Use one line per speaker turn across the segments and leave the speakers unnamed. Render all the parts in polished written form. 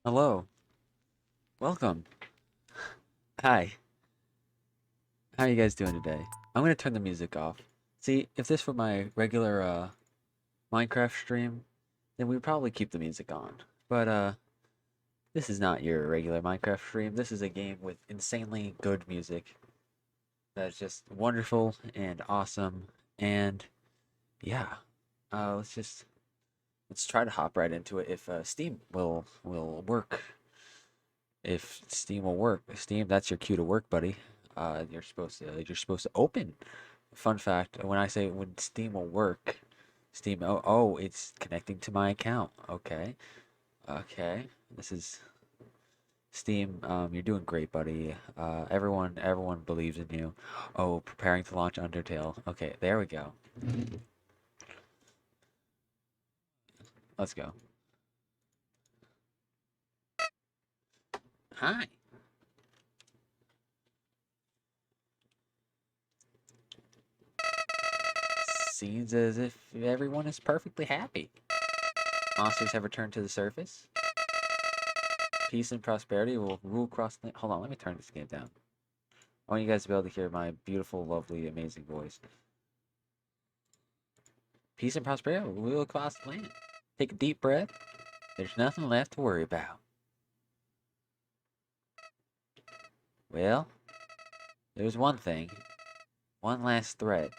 Hello, welcome. Hi, how are you guys doing today? I'm gonna turn the music off. See, if this were my regular Minecraft stream, then we'd probably keep the music on. But this is not your regular Minecraft stream. This is a game with insanely good music. That's just wonderful and awesome. And yeah, let's try to hop right into it. If Steam will work, if Steam will work, Steam, that's your cue to work, buddy. You're supposed to open. Fun fact: when Steam will work, Steam. Oh, it's connecting to my account. Okay, okay. This is Steam. You're doing great, buddy. Everyone believes in you. Oh, preparing to launch Undertale. Okay, there we go. Let's go. Hi. Seems as if everyone is perfectly happy. Monsters have returned to the surface. Peace and prosperity will rule across the... Hold on, let me turn this game down. I want you guys to be able to hear my beautiful, lovely, amazing voice. Peace and prosperity will rule across the land. Take a deep breath. There's nothing left to worry about. Well, there's one thing. One last threat.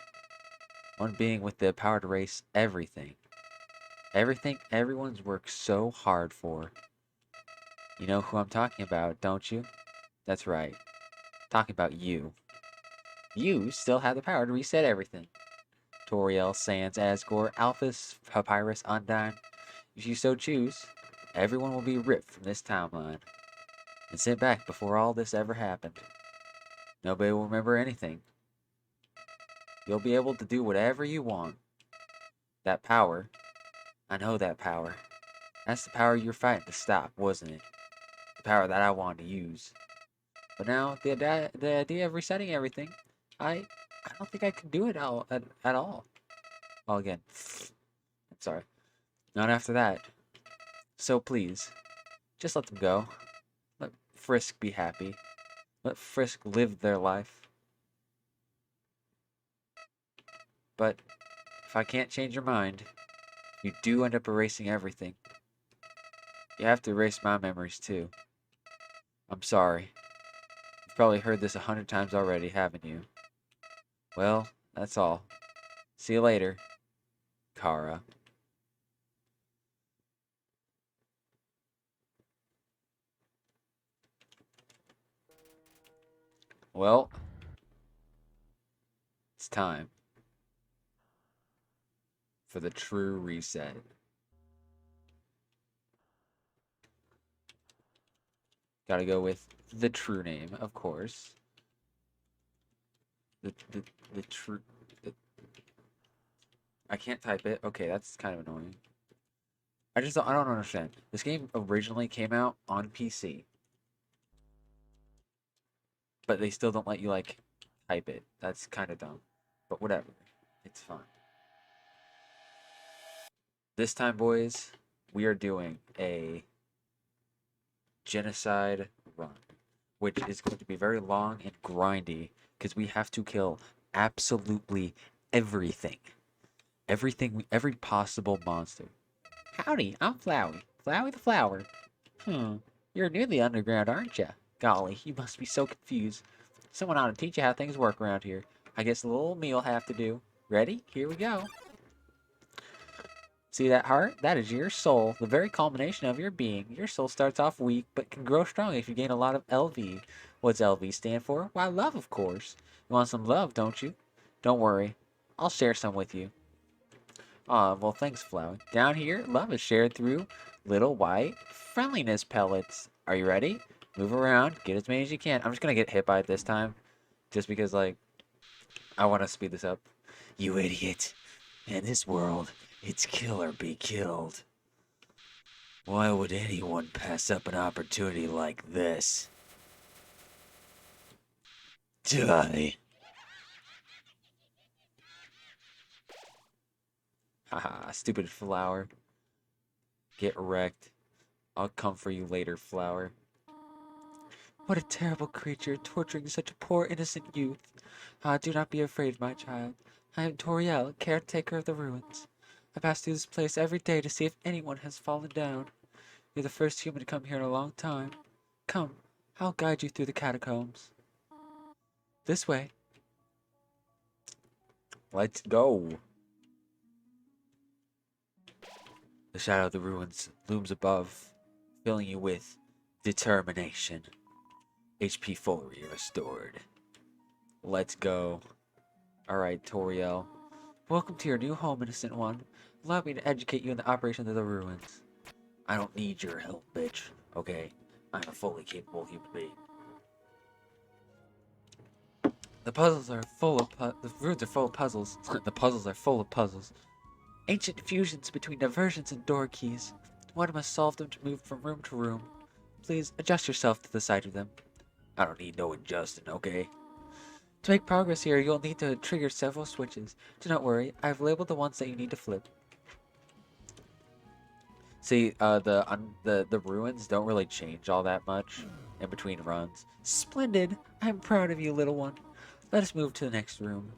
One being with the power to erase everything. Everything everyone's worked so hard for. You know who I'm talking about, don't you? That's right. Talking about you. You still have the power to reset everything. Toriel, Sans, Asgore, Alphys, Papyrus, Undyne. If you so choose, everyone will be ripped from this timeline and sent back before all this ever happened. Nobody will remember anything. You'll be able to do whatever you want. That power, I know that power. That's the power you were fighting to stop, wasn't it? The power that I wanted to use. But now, the idea of resetting everything, I don't think I can do it at all. Well, again, I'm sorry. Not after that. So please, just let them go. Let Frisk be happy. Let Frisk live their life. But if I can't change your mind, you do end up erasing everything. You have to erase my memories too. I'm sorry. You've probably heard this 100 times already, haven't you? Well, that's all. See you later, Kara. Well, it's time for the true reset. Gotta go with the true name, of course. The the the true. The, I can't type it. Okay, that's kind of annoying. I don't understand. This game originally came out on PC, but they still don't let you like type it. That's kind of dumb. But whatever. It's fine. This time, boys, we are doing a genocide run, which is going to be very long and grindy because we have to kill absolutely everything. Every possible monster. Howdy, I'm Flowey. Flowey the Flower. You're new to the underground, aren't you? Golly, you must be so confused. Someone ought to teach you how things work around here. I guess a little me'll have to do. Ready? Here we go. See that heart? That is your soul, the very culmination of your being. Your soul starts off weak, but can grow strong if you gain a lot of LV. What's LV stand for? Why, love, of course. You want some love, don't you? Don't worry. I'll share some with you. Aw, well, thanks, Flowey. Down here, love is shared through little white friendliness pellets. Are you ready? Move around, get as many as you can. I'm just gonna get hit by it this time, just because, like, I want to speed this up. You idiot. In this world, it's kill or be killed. Why would anyone pass up an opportunity like this? Die. Haha, stupid flower. Get wrecked. I'll come for you later, flower. What a terrible creature, torturing such a poor innocent youth. Ah, do not be afraid, my child. I am Toriel, caretaker of the ruins. I pass through this place every day to see if anyone has fallen down. You're the first human to come here in a long time. Come, I'll guide you through the catacombs. This way. Let's go. The shadow of the ruins looms above, filling you with determination. HP fully restored. Let's go. Alright, Toriel. Welcome to your new home, innocent one. Allow me to educate you in the operation of the ruins. I don't need your help, bitch. Okay? I'm a fully capable human being. The puzzles are full of the ruins are full of puzzles. The puzzles are full of puzzles. Ancient fusions between diversions and door keys. One must solve them to move from room to room. Please adjust yourself to the sight of them. I don't need no adjusting, okay? To make progress here, you'll need to trigger several switches. Do not worry, I've labeled the ones that you need to flip. See, the ruins don't really change all that much in between runs. Splendid! I'm proud of you, little one. Let us move to the next room.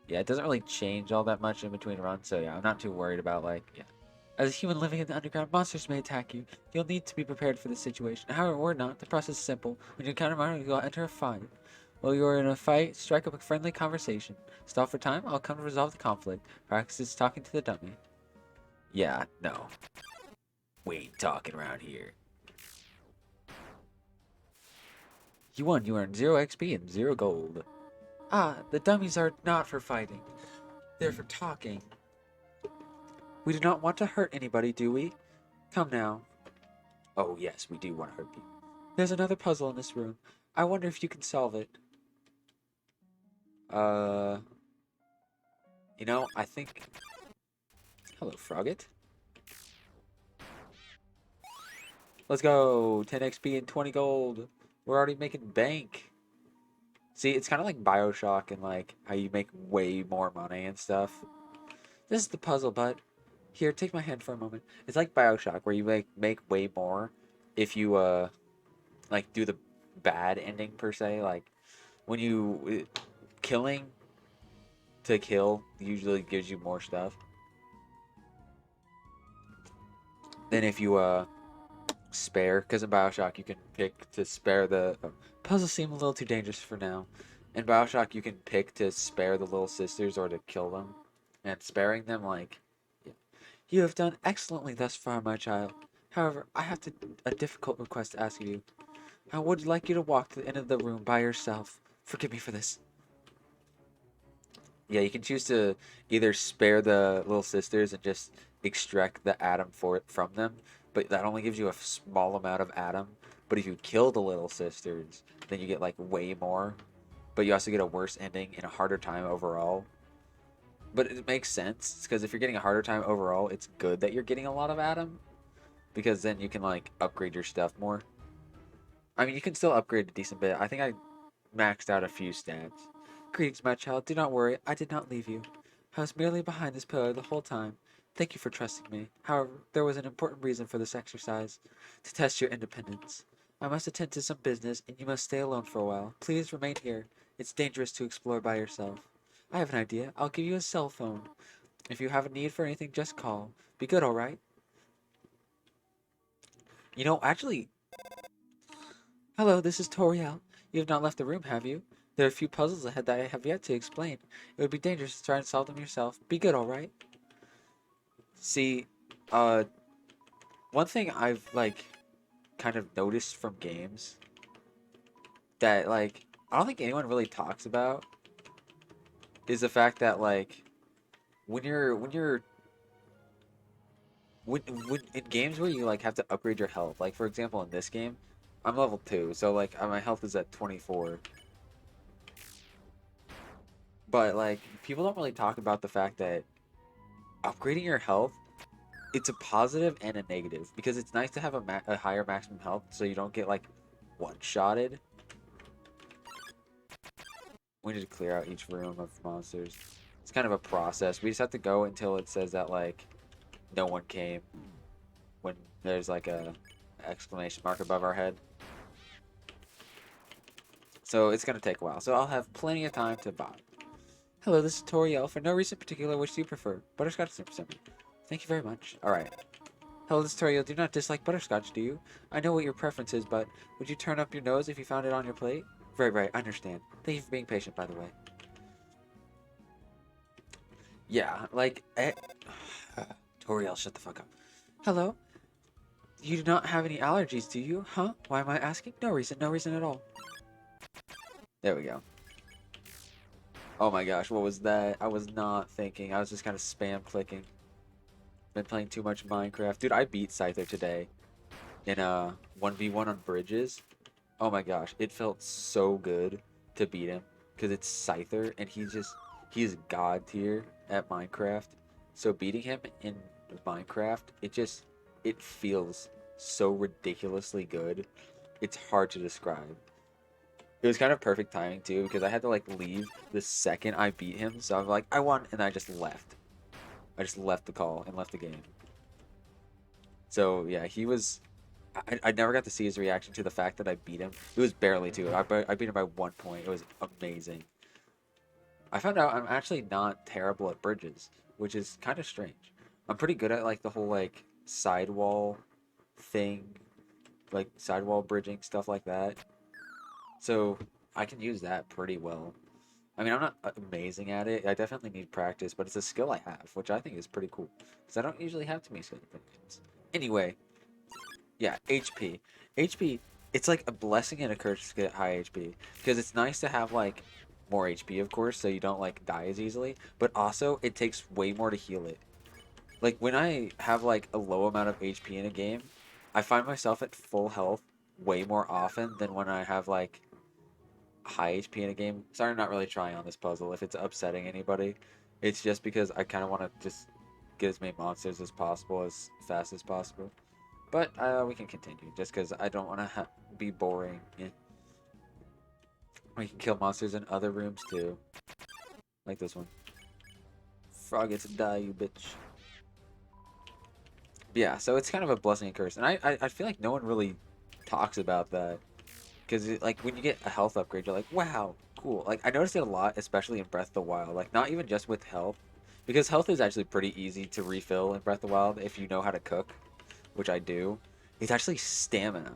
Yeah, it doesn't really change all that much in between runs, so yeah, I'm not too worried about, like, yeah. As a human living in the underground, monsters may attack you. You'll need to be prepared for this situation. However, or not, the process is simple. When you encounter monsters, you'll enter a fight. While you are in a fight, strike up a friendly conversation. Stop for time, I'll come to resolve the conflict. Practice talking to the dummy. Yeah, no. We ain't talking around here. You won. You earned 0 XP and 0 gold. Ah, the dummies are not for fighting. They're for talking. We do not want to hurt anybody, do we? Come now. Oh, yes, we do want to hurt you. There's another puzzle in this room. I wonder if you can solve it. You know, I think... Hello, Frogget. Let's go! 10 XP and 20 gold. We're already making bank. See, it's kind of like Bioshock and like how you make way more money and stuff. This is the puzzle, but here, take my hand for a moment. It's like Bioshock where you make way more if you like do the bad ending per se. Like when you killing to kill usually gives you more stuff than if you spare, because in Bioshock you can pick to spare the puzzles seem a little too dangerous for now. In Bioshock you can pick to spare the little sisters or to kill them, and sparing them, like, yeah. You have done excellently thus far, my child. However, I have a difficult request to ask of you. I would like you to walk to the end of the room by yourself. Forgive me for this. Yeah, you can choose to either spare the little sisters and just extract the atom from them, but that only gives you a small amount of atom. But if you kill the little sisters, then you get like way more. But you also get a worse ending and a harder time overall. But it makes sense because if you're getting a harder time overall, it's good that you're getting a lot of atom because then you can like upgrade your stuff more. I mean, you can still upgrade a decent bit. I think I maxed out a few stats. Greetings, my child. Do not worry. I did not leave you. I was merely behind this pillar the whole time. Thank you for trusting me. However, there was an important reason for this exercise. To test your independence. I must attend to some business, and you must stay alone for a while. Please remain here. It's dangerous to explore by yourself. I have an idea. I'll give you a cell phone. If you have a need for anything, just call. Be good, alright? You know, actually... Hello, this is Toriel. You have not left the room, have you? There are a few puzzles ahead that I have yet to explain. It would be dangerous to try and solve them yourself. Be good, alright? See, one thing I've, like, kind of noticed from games that, like, I don't think anyone really talks about is the fact that, like, when in games where you, like, have to upgrade your health, like, for example, in this game, I'm level 2, so, like, my health is at 24. But, like, people don't really talk about the fact that upgrading your health, it's a positive and a negative. Because it's nice to have a higher maximum health so you don't get, like, one-shotted. We need to clear out each room of monsters. It's kind of a process. We just have to go until it says that, like, no one came. When there's, like, a exclamation mark above our head. So it's going to take a while. So I'll have plenty of time to buy. Hello, this is Toriel. For no reason particular, which do you prefer? Butterscotch or Super Simmer? Thank you very much. Alright. Hello, this is Toriel. Do not dislike butterscotch, do you? I know what your preference is, but would you turn up your nose if you found it on your plate? Right, I understand. Thank you for being patient, by the way. Yeah, like, Toriel, shut the fuck up. Hello? You do not have any allergies, do you? Huh? Why am I asking? No reason at all. There we go. Oh my gosh, what was that? I was not thinking. I was just kind of spam clicking. Been playing too much Minecraft. Dude, I beat Scyther today in a 1v1 on bridges. Oh my gosh, it felt so good to beat him because it's Scyther and he's god tier at Minecraft. So beating him in Minecraft, it feels so ridiculously good. It's hard to describe. It was kind of perfect timing too because I had to like leave the second I beat him. So I'm like, I won, and I just left. I just left the call and left the game. So yeah, he was. I never got to see his reaction to the fact that I beat him. It was barely too. I beat him by 1 point. It was amazing. I found out I'm actually not terrible at bridges, which is kind of strange. I'm pretty good at like the whole like sidewall thing, like sidewall bridging stuff like that. So I can use that pretty well. I mean, I'm not amazing at it. I definitely need practice, but it's a skill I have, which I think is pretty cool because I don't usually have too many skills. Anyway, yeah, HP. HP, it's like a blessing and a curse to get high HP because it's nice to have like more HP, of course, so you don't like die as easily, but also it takes way more to heal it. Like when I have like a low amount of HP in a game, I find myself at full health way more often than when I have like high HP in a game. Sorry, I'm not really trying on this puzzle. If it's upsetting anybody, it's just because I kind of want to just get as many monsters as possible as fast as possible. But we can continue, just because I don't want to be boring. Yeah. We can kill monsters in other rooms too, like this one. Frog gets to die, you bitch. But yeah, so it's kind of a blessing and curse, and I feel like no one really talks about that. Because like when you get a health upgrade, you're like, wow, cool. Like I noticed it a lot, especially in Breath of the Wild. Like not even just with health, because health is actually pretty easy to refill in Breath of the Wild if you know how to cook, which I do. It's actually stamina,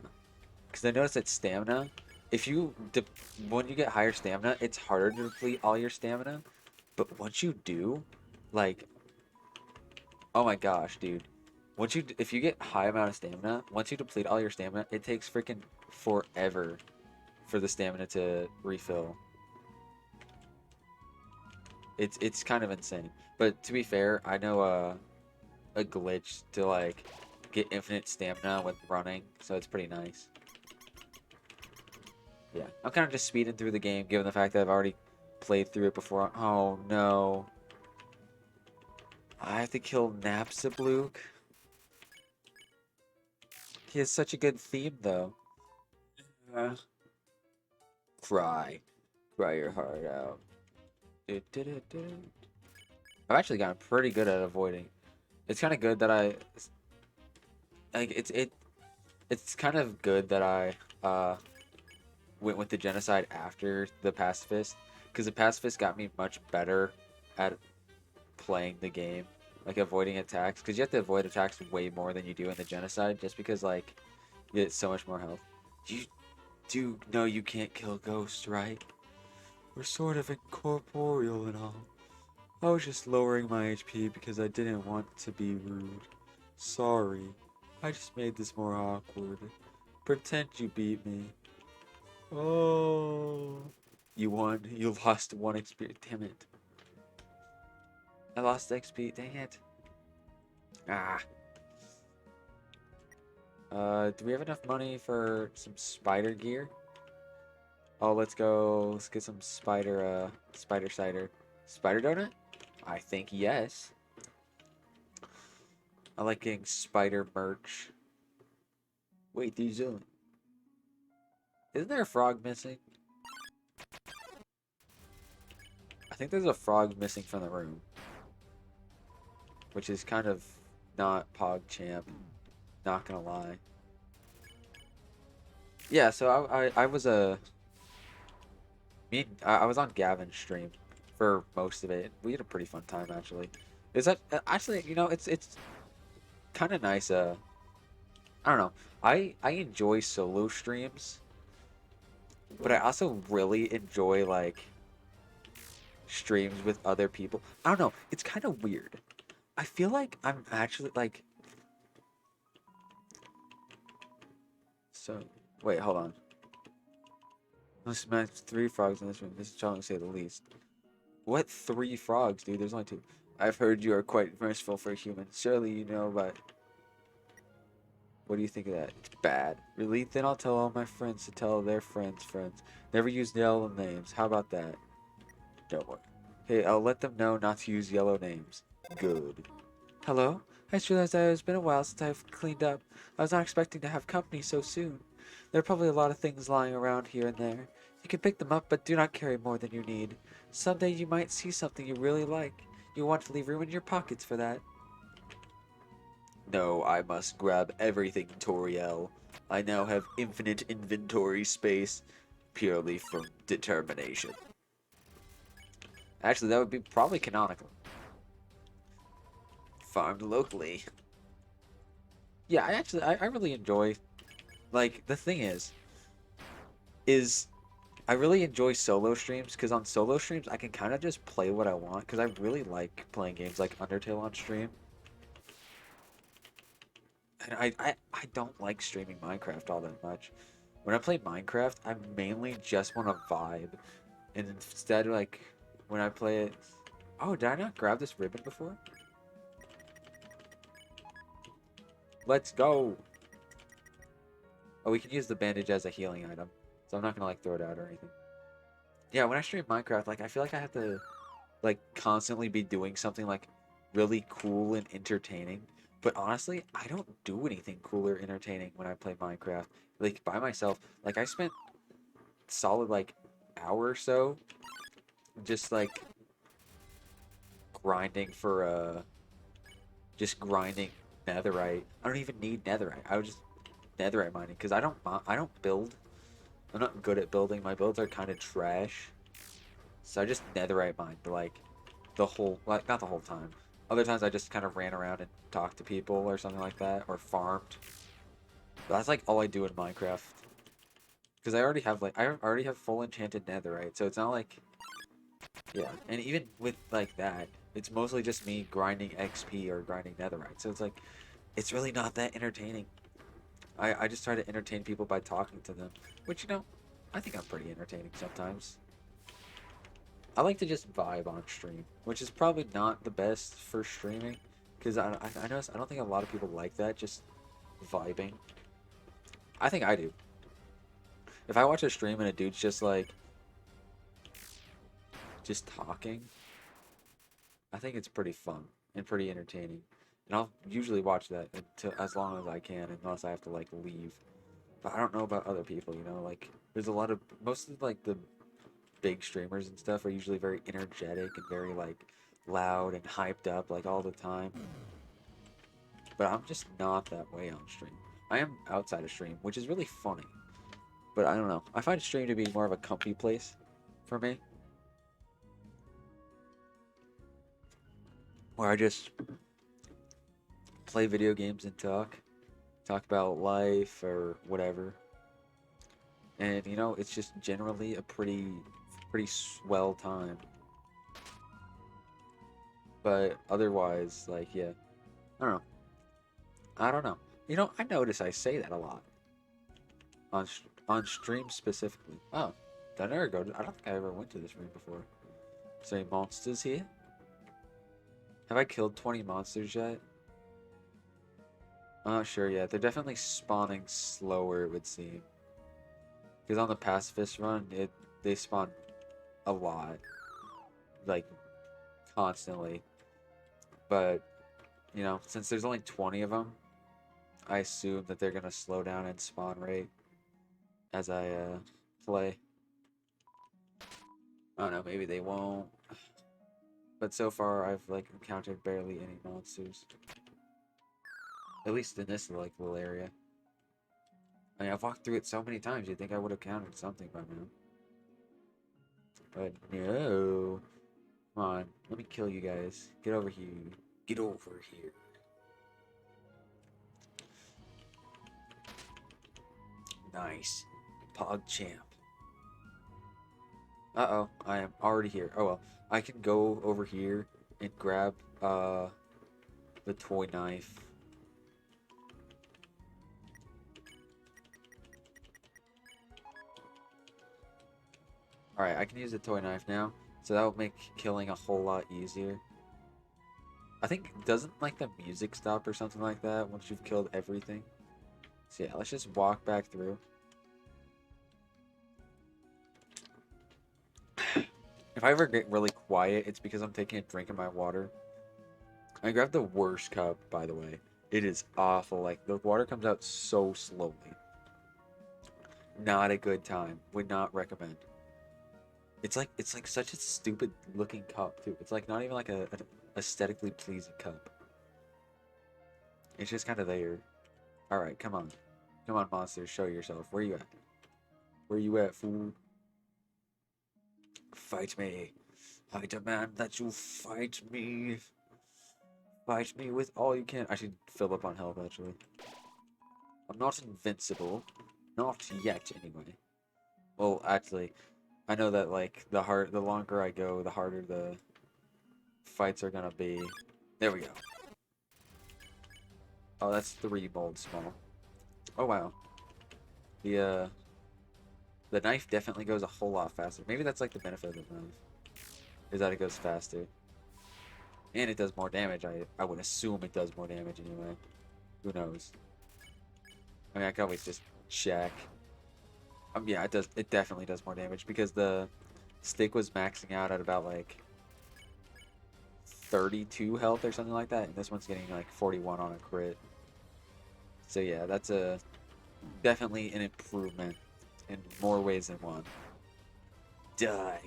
because I noticed that stamina, if you when you get higher stamina, it's harder to deplete all your stamina. But once you do, like, oh my gosh, dude. If you get high amount of stamina, once you deplete all your stamina, it takes freaking forever for the stamina to refill. It's kind of insane. But to be fair, I know a glitch to like get infinite stamina with running, so it's pretty nice. Yeah, I'm kind of just speeding through the game, given the fact that I've already played through it before. Oh no, I have to kill Napstablook. He has such a good theme though. Uh, cry, cry your heart out. I've actually gotten pretty good at avoiding. It's kind of good that I like it's kind of good that I went with the genocide after the pacifist because the pacifist got me much better at playing the game, like avoiding attacks, because you have to avoid attacks way more than you do in the genocide just because like you get so much more health. You do know you can't kill ghosts, right? We're sort of incorporeal and all. I was just lowering my HP because I didn't want to be rude. Sorry. I just made this more awkward. Pretend you beat me. Oh. You won. You lost 1 XP. Damn it. I lost XP. Dang it. Ah. Do we have enough money for some spider gear? Oh, let's go. Let's get some spider cider. Spider donut? I think yes. I like getting spider merch. Wait, these isn't there a frog missing? I think there's a frog missing from the room, which is kind of not PogChamp. Not gonna lie. Yeah, so I was I was on Gavin's stream for most of it. We had a pretty fun time actually. Is that actually, it's kind of nice. I don't know. I enjoy solo streams, but I also really enjoy like streams with other people. I don't know. It's kind of weird. I feel like I'm actually like. So wait, hold on. I smashed 3 frogs in this room. This is challenging to say the least. What 3 frogs, dude? There's only 2. I've heard you are quite merciful for a human. Surely you know, but what do you think of that? It's bad. Really? Then I'll tell all my friends to tell their friends. Never use yellow names. How about that? Don't worry. Hey, I'll let them know not to use yellow names. Good. Hello? I just realized that it's been a while since I've cleaned up. I was not expecting to have company so soon. There are probably a lot of things lying around here and there. You can pick them up, but do not carry more than you need. Someday you might see something you really like. You want to leave room in your pockets for that. No, I must grab everything, Toriel. I now have infinite inventory space, purely from determination. Actually, that would be probably canonical. Farmed locally. Yeah, I really enjoy, like, the thing is I really enjoy solo streams, because on solo streams I can kind of just play what I want, because I really like playing games like Undertale on stream. And I don't like streaming Minecraft all that much. When I play Minecraft, I mainly just want to vibe. And instead, like, when I play it... Oh, did I not grab this ribbon before? Let's go! Oh, we can use the bandage as a healing item. So I'm not gonna, like, throw it out or anything. Yeah, when I stream Minecraft, like, I feel like I have to, like, constantly be doing something, like, really cool and entertaining. But honestly, I don't do anything cool or entertaining when I play Minecraft. Like, by myself. Like, I spent solid, like, hour or so just, like, grinding for, just grinding netherite. I don't even need netherite. I would just netherite mining, because I don't build. I'm not good at building. My builds are kind of trash. So I just netherite mine, like, the whole, like, not the whole time. Other times I just kind of ran around and talked to people or something like that, or farmed. But that's like all I do in Minecraft. Because I already have full enchanted netherite, so it's not like, yeah. And even with like that, it's mostly just me grinding XP or grinding netherite. So it's like, it's really not that entertaining. I just try to entertain people by talking to them, which, I think I'm pretty entertaining sometimes. I like to just vibe on stream, which is probably not the best for streaming, because I notice I don't think a lot of people like that, just vibing. I think I do. If I watch a stream and a dude's just like, just talking, I think it's pretty fun and pretty entertaining. And I'll usually watch that until as long as I can, unless I have to like leave. But I don't know about other people, like there's a lot of most of like the big streamers and stuff are usually very energetic and very like loud and hyped up like all the time. But I'm just not that way on stream. I am outside of stream, which is really funny. But I don't know. I find stream to be more of a comfy place for me. Where I just play video games and talk about life or whatever. And it's just generally a pretty swell time. But otherwise, like, yeah, I don't know. I don't know. I notice I say that a lot on stream specifically. Oh, did I never go to? I don't think I ever went to this room before. Is there any monsters here? Have I killed 20 monsters yet? I'm not sure yet. They're definitely spawning slower, it would seem. Because on the pacifist run, they spawn a lot, like constantly. But since there's only 20 of them, I assume that they're gonna slow down in spawn rate as I play. I don't know, maybe they won't. But so far, I've like encountered barely any monsters. At least in this like little area. I mean, I've walked through it so many times. You'd think I would have counted something by now. But no. Come on, let me kill you guys. Get over here. Get over here. Nice. PogChamp. Uh-oh, I am already here. Oh well, I can go over here and grab the toy knife. Alright, I can use the toy knife now, so that will make killing a whole lot easier. I think, doesn't like the music stop or something like that once you've killed everything? So yeah, let's just walk back through. If I ever get really quiet, it's because I'm taking a drink of my water. I grabbed the worst cup, by the way. It is awful. Like, the water comes out so slowly. Not a good time. Would not recommend. It's like such a stupid looking cup too. It's like not even like a aesthetically pleasing cup. It's just kind of there. All right, come on, come on, monsters, show yourself. Where you at? Where you at, fool? Fight me. I demand that you fight me. Fight me with all you can. I should fill up on health actually. I'm not invincible. Not yet, anyway. Well, actually, I know that like the longer I go, the harder the fights are gonna be. There we go. Oh, that's 3 mold small. Oh wow. The uh the knife definitely goes a whole lot faster. Maybe that's like the benefit of the knife, is that it goes faster. And it does more damage. I would assume it does more damage anyway. Who knows? I mean, I can always just check. Yeah, it does. It definitely does more damage because the stick was maxing out at about like 32 health or something like that, and this one's getting like 41 on a crit. So yeah, that's a definitely an improvement in more ways than one. Die.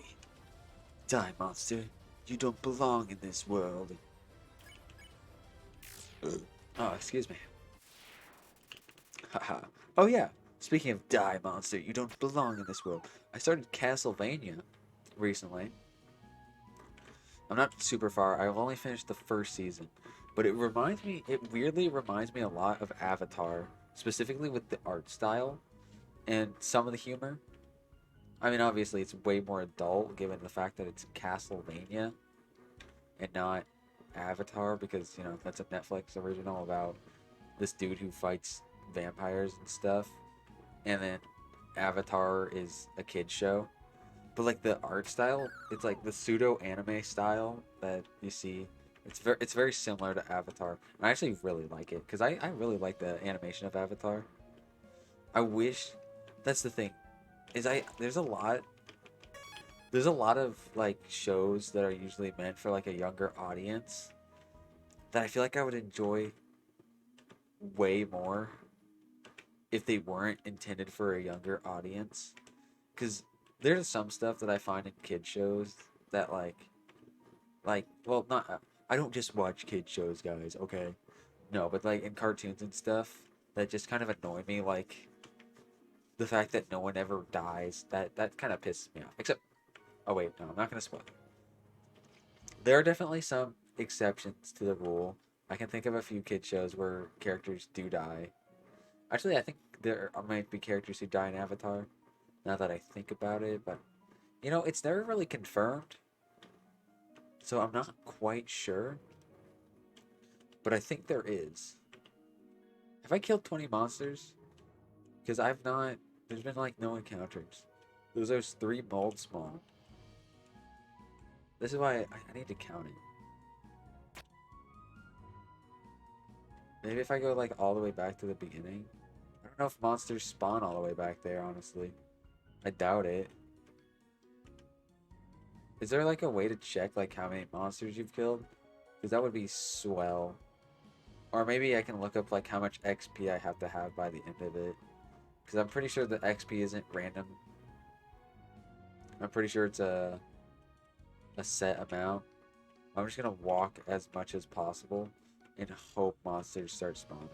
Die, monster. You don't belong in this world. Oh, excuse me. Haha. Oh yeah. Speaking of die, monster, you don't belong in this world. I started Castlevania recently. I'm not super far. I've only finished the first season, but it weirdly reminds me a lot of Avatar, specifically with the art style and some of the humor. I mean, obviously, it's way more adult given the fact that it's Castlevania and not Avatar, because, you know, that's a Netflix original about this dude who fights vampires and stuff. And then Avatar is a kid show. But like the art style, it's like the pseudo anime style that you see. It's very similar to Avatar. I actually really like it because I really like the animation of Avatar. I wish that's the thing is I there's a lot of like shows that are usually meant for like a younger audience that I feel like I would enjoy way more if they weren't intended for a younger audience. Because there's some stuff that I find in kid shows that well, not I don't just watch kid shows, guys. Okay, no, but like in cartoons and stuff that just kind of annoy me, like the fact that no one ever dies. That kind of pisses me off. Except, oh wait, no, I'm not gonna spoil. There are definitely some exceptions to the rule. I can think of a few kid shows where characters do die. Actually, I think there might be characters who die in Avatar. Now that I think about it, but you know, it's never really confirmed, so I'm not quite sure. But I think there is. Have I killed 20 monsters? Because I've not. There's been like no encounters. Those 3 mold spawn. This is why I need to count it. Maybe if I go like all the way back to the beginning. I don't know if monsters spawn all the way back there, honestly. I doubt it. Is there like a way to check like how many monsters you've killed? Because that would be swell. Or maybe I can look up like how much XP I have to have by the end of it. Because I'm pretty sure the XP isn't random. I'm pretty sure it's a set amount. I'm just gonna walk as much as possible and hope monsters start spawning.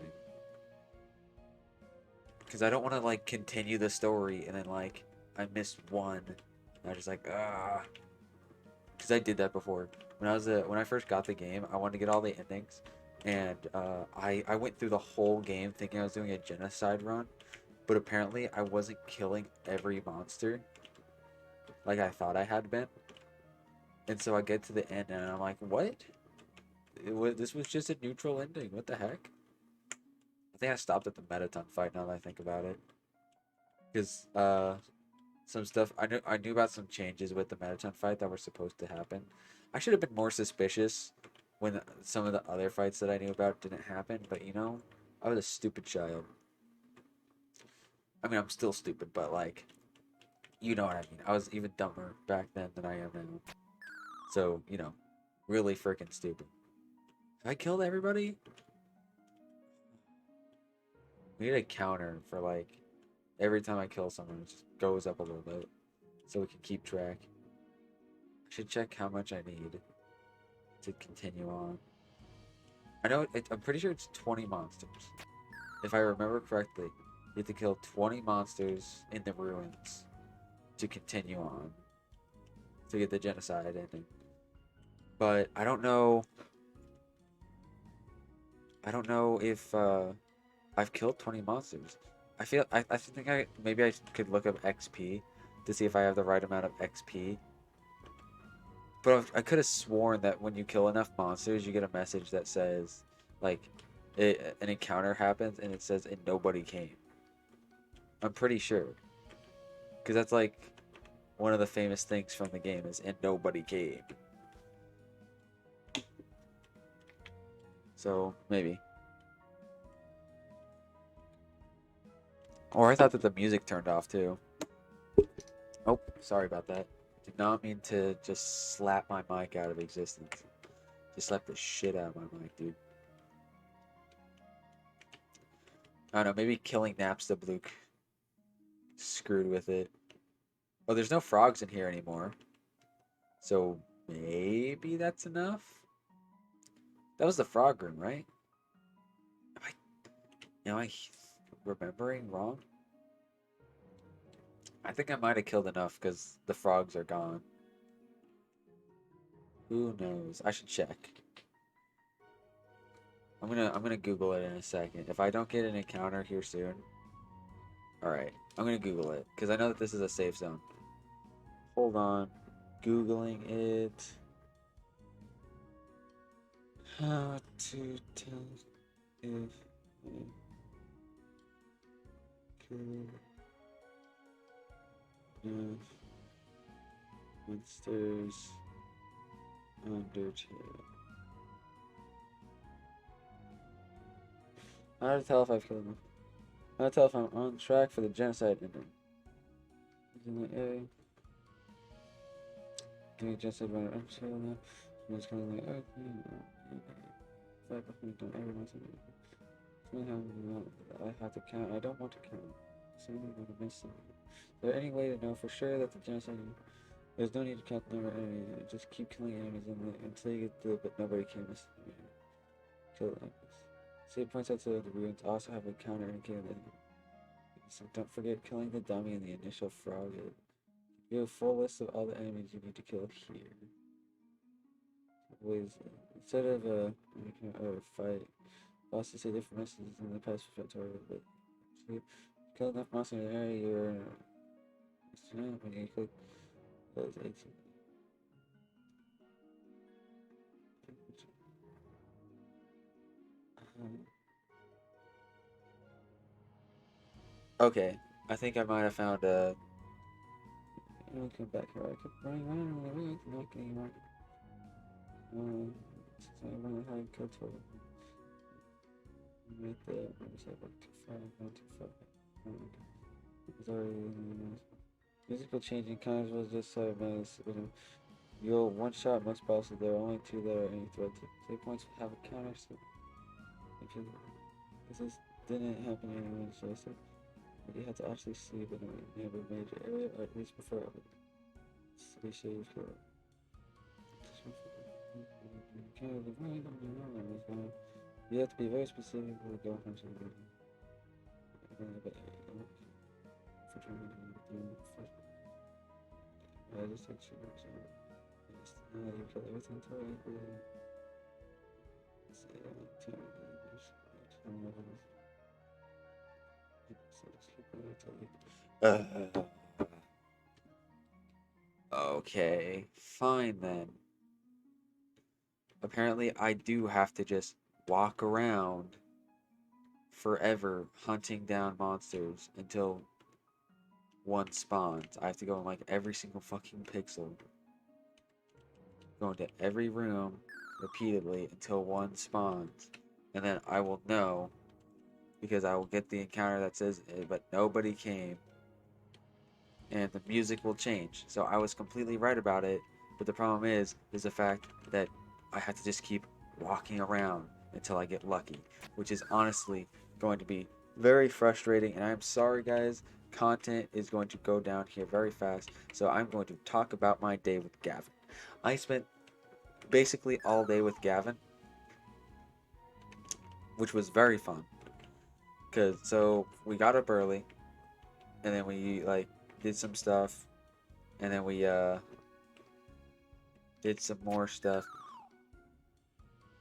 Because I don't want to like continue the story and then like I missed one. And I just like because I did that before when I first got the game. I wanted to get all the endings, and I went through the whole game thinking I was doing a genocide run, but apparently I wasn't killing every monster. like I thought I had been. And so I get to the end and I'm like, what? This was just a neutral ending. What the heck? I think I stopped at the Mettaton fight now that I think about it. Because some stuff I knew about some changes with the Mettaton fight that were supposed to happen. I should have been more suspicious when some of the other fights that I knew about didn't happen, but you know, I was a stupid child. I mean, I'm still stupid, but like, you know what I mean. I was even dumber back then than I am now. So, you know, really freaking stupid. Have I killed everybody? We need a counter for like every time I kill someone, it just goes up a little bit so we can keep track. I should check how much I need to continue on. I know I'm pretty sure it's 20 monsters. If I remember correctly, you have to kill 20 monsters in the ruins to continue on to get the genocide ending. But I don't know. I don't know if I've killed 20 monsters. I think maybe I could look up XP to see if I have the right amount of XP. But I could have sworn that when you kill enough monsters, you get a message that says, like, an encounter happens and it says, and nobody came. I'm pretty sure. Because that's like one of the famous things from the game is, and nobody came. So, maybe. Or I thought that the music turned off too. Oh, sorry about that. Did not mean to just slap my mic out of existence. Just slap the shit out of my mic, dude. I don't know, maybe killing Napstablook screwed with it. Oh, there's no frogs in here anymore. So maybe that's enough? That was the frog room, right? Am I remembering wrong? I think I might have killed enough because the frogs are gone. Who knows? I should check. I'm gonna Google it in a second. If I don't get an encounter here soon, all right, I'm gonna Google it because I know that this is a safe zone. Hold on, Googling it. How to tell if enough monsters Undertale. How to tell if I've killed them? How to tell if I'm on track for the genocide ending? In the area. Doing genocide by Undertale now. It's kind of like, okay, fight behind on everyone. I have to count. I don't want to count. Someone going to miss something. Is there any way to know for sure that the genocide? There's no need to count the number of enemies. Just keep killing enemies until you get the but nobody can miss. Kill them. See, it points out to the ruins also have a counter indicator. So don't forget killing the dummy and the initial frog. You have a full list of all the enemies you need to kill here. Ways instead of a fight, bosses say different messages in the past tutorial, but kill enough monsters in an area you're when you click those 18. Okay, I think I might have found a. Let me come back here. I kept running around and really not getting right. Since I really had good for right there. Let me say about 2.5, 1.25. It's already musical changing kinds was just so nice. You'll one shot most bosses. There are only two that are any threat. Save points have a counter. So if this didn't happen anyway, so I said you have to actually see it in a major area, or at least prefer it. Be sure you feel it. You have to be very specific with go from something. I just take you kill everything Okay, fine then. Apparently, I do have to just walk around forever hunting down monsters until one spawns. I have to go in like every single fucking pixel. Go into every room repeatedly until one spawns. And then I will know because I will get the encounter that says, but nobody came. And the music will change. So I was completely right about it. But the problem is the fact that I have to just keep walking around until I get lucky, which is honestly going to be very frustrating. And I'm sorry, guys. Content is going to go down here very fast. So I'm going to talk about my day with Gavin. I spent basically all day with Gavin, which was very fun. Cause so we got up early, and then we like did some stuff, and then we did some more stuff.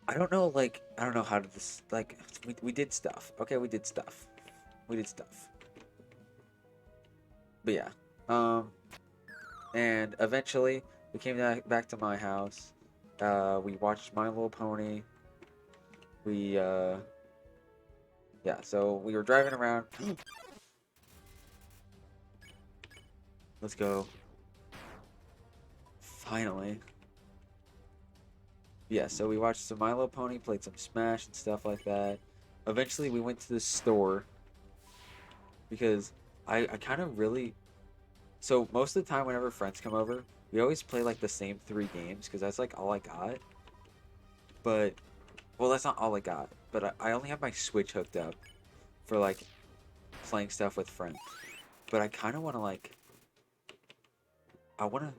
I don't know how to this like we did stuff. Okay, we did stuff. We did stuff. But yeah. And eventually we came back to my house. We watched My Little Pony. We yeah, so we were driving around. Let's go. Finally. Yeah, so we watched some My Little Pony, played some Smash and stuff like that. Eventually we went to the store because I kind of really. So most of the time, whenever friends come over, we always play like the same three games because that's like all I got. But well, that's not all I got. But I only have my Switch hooked up for like playing stuff with friends. But I kind of want to like I want to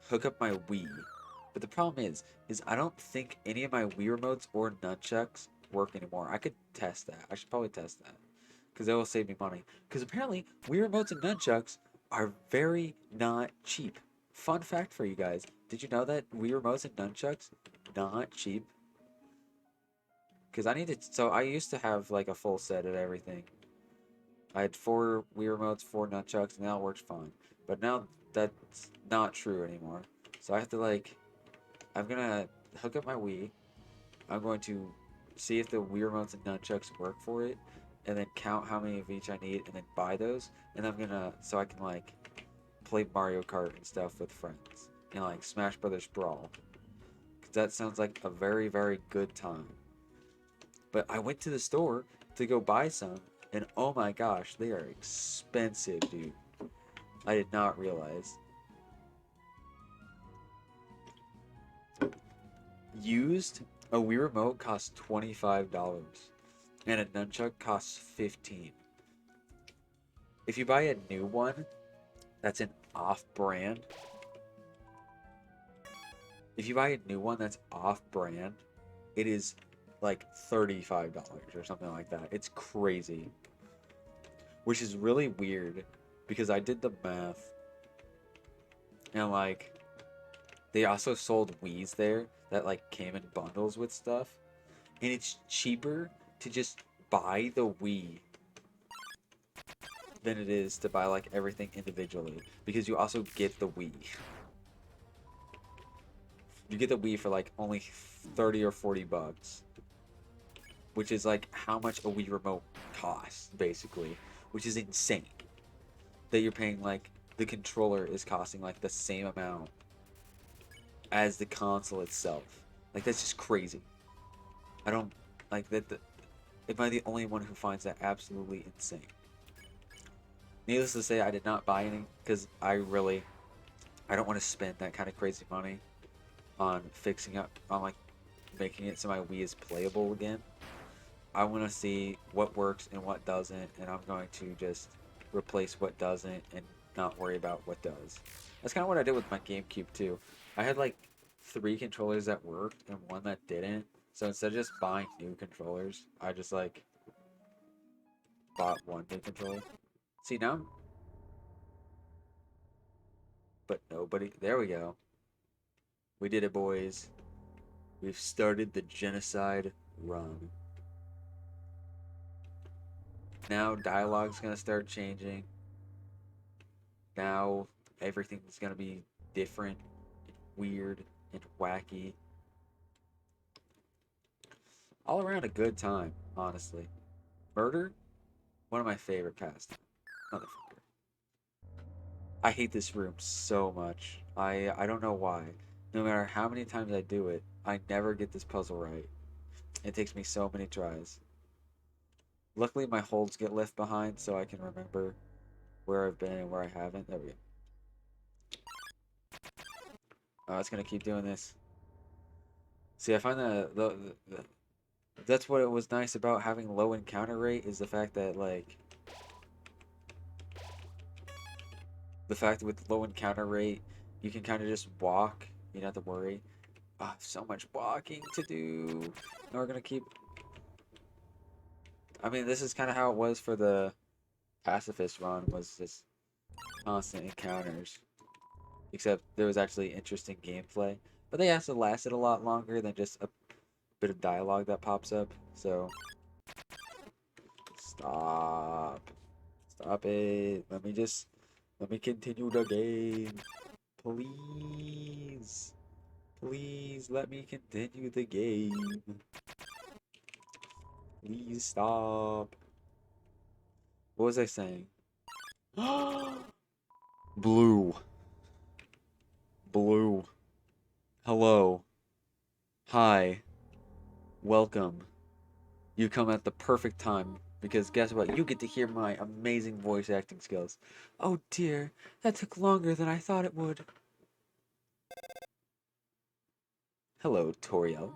hook up my Wii. But the problem is I don't think any of my Wii remotes or nunchucks work anymore. I could test that. I should probably test that because that will save me money. Because apparently Wii remotes and nunchucks are very not cheap. Fun fact for you guys: did you know that Wii remotes and nunchucks not cheap? Because I needed. So I used to have like a full set of everything. I had 4 Wii remotes, 4 nunchucks, and that works fine. But now that's not true anymore. So I have to like. I'm gonna hook up my Wii. I'm going to see if the Wii remotes and nunchucks work for it, and then count how many of each I need, and then buy those. And I'm gonna so I can like play Mario Kart and stuff with friends, and like Smash Brothers Brawl. 'Cause that sounds like a very very good time. But I went to the store to go buy some, and oh my gosh, they are expensive, dude. I did not realize. Used, a Wii remote costs $25, and a nunchuck costs 15. If you buy a new one, that's an off-brand. If you buy a new one that's off-brand, it is like $35 or something like that. It's crazy. Which is really weird because I did the math and like they also sold Wii's there that like came in bundles with stuff, and it's cheaper to just buy the Wii than it is to buy like everything individually because you also get the Wii. You get the Wii for like only 30 or 40 bucks, which is like how much a Wii remote costs basically, which is insane. That you're paying like the controller is costing like the same amount as the console itself. Like that's just crazy. I don't like that. Am I the only one who finds that absolutely insane? Needless to say, I did not buy any because I don't want to spend that kind of crazy money on fixing up on like making it so my Wii is playable again. I want to see what works and what doesn't, and I'm going to just replace what doesn't and not worry about what does. That's kind of what I did with my GameCube too. I had like 3 controllers that worked and one that didn't. So instead of just buying new controllers, I just like bought one new controller. See now, but nobody. There we go. We did it, boys. We've started the genocide run. Now dialogue's gonna start changing. Now everything's gonna be different, and weird, and wacky. All around a good time, honestly. Murder, one of my favorite pastimes. Motherfucker. I hate this room so much. I don't know why. No matter how many times I do it, I never get this puzzle right. It takes me so many tries. Luckily, my holds get left behind so I can remember where I've been and where I haven't. There we go. Oh, it's gonna keep doing this. See, I find that's what it was nice about having low encounter rate is the fact that like the fact that with low encounter rate you can kind of just walk. You don't have to worry. Oh, so much walking to do. And we're gonna keep. I mean, this is kind of how it was for the pacifist run. Was just constant encounters. Except there was actually interesting gameplay. But they also lasted a lot longer than just a bit of dialogue that pops up. So stop. Stop it. Let me continue the game. Please. Please let me continue the game. Please stop. What was I saying? Blue. Blue. Hello. Hi. Welcome. You come at the perfect time because guess what? You get to hear my amazing voice acting skills. Oh dear, that took longer than I thought it would. Hello, Toriel.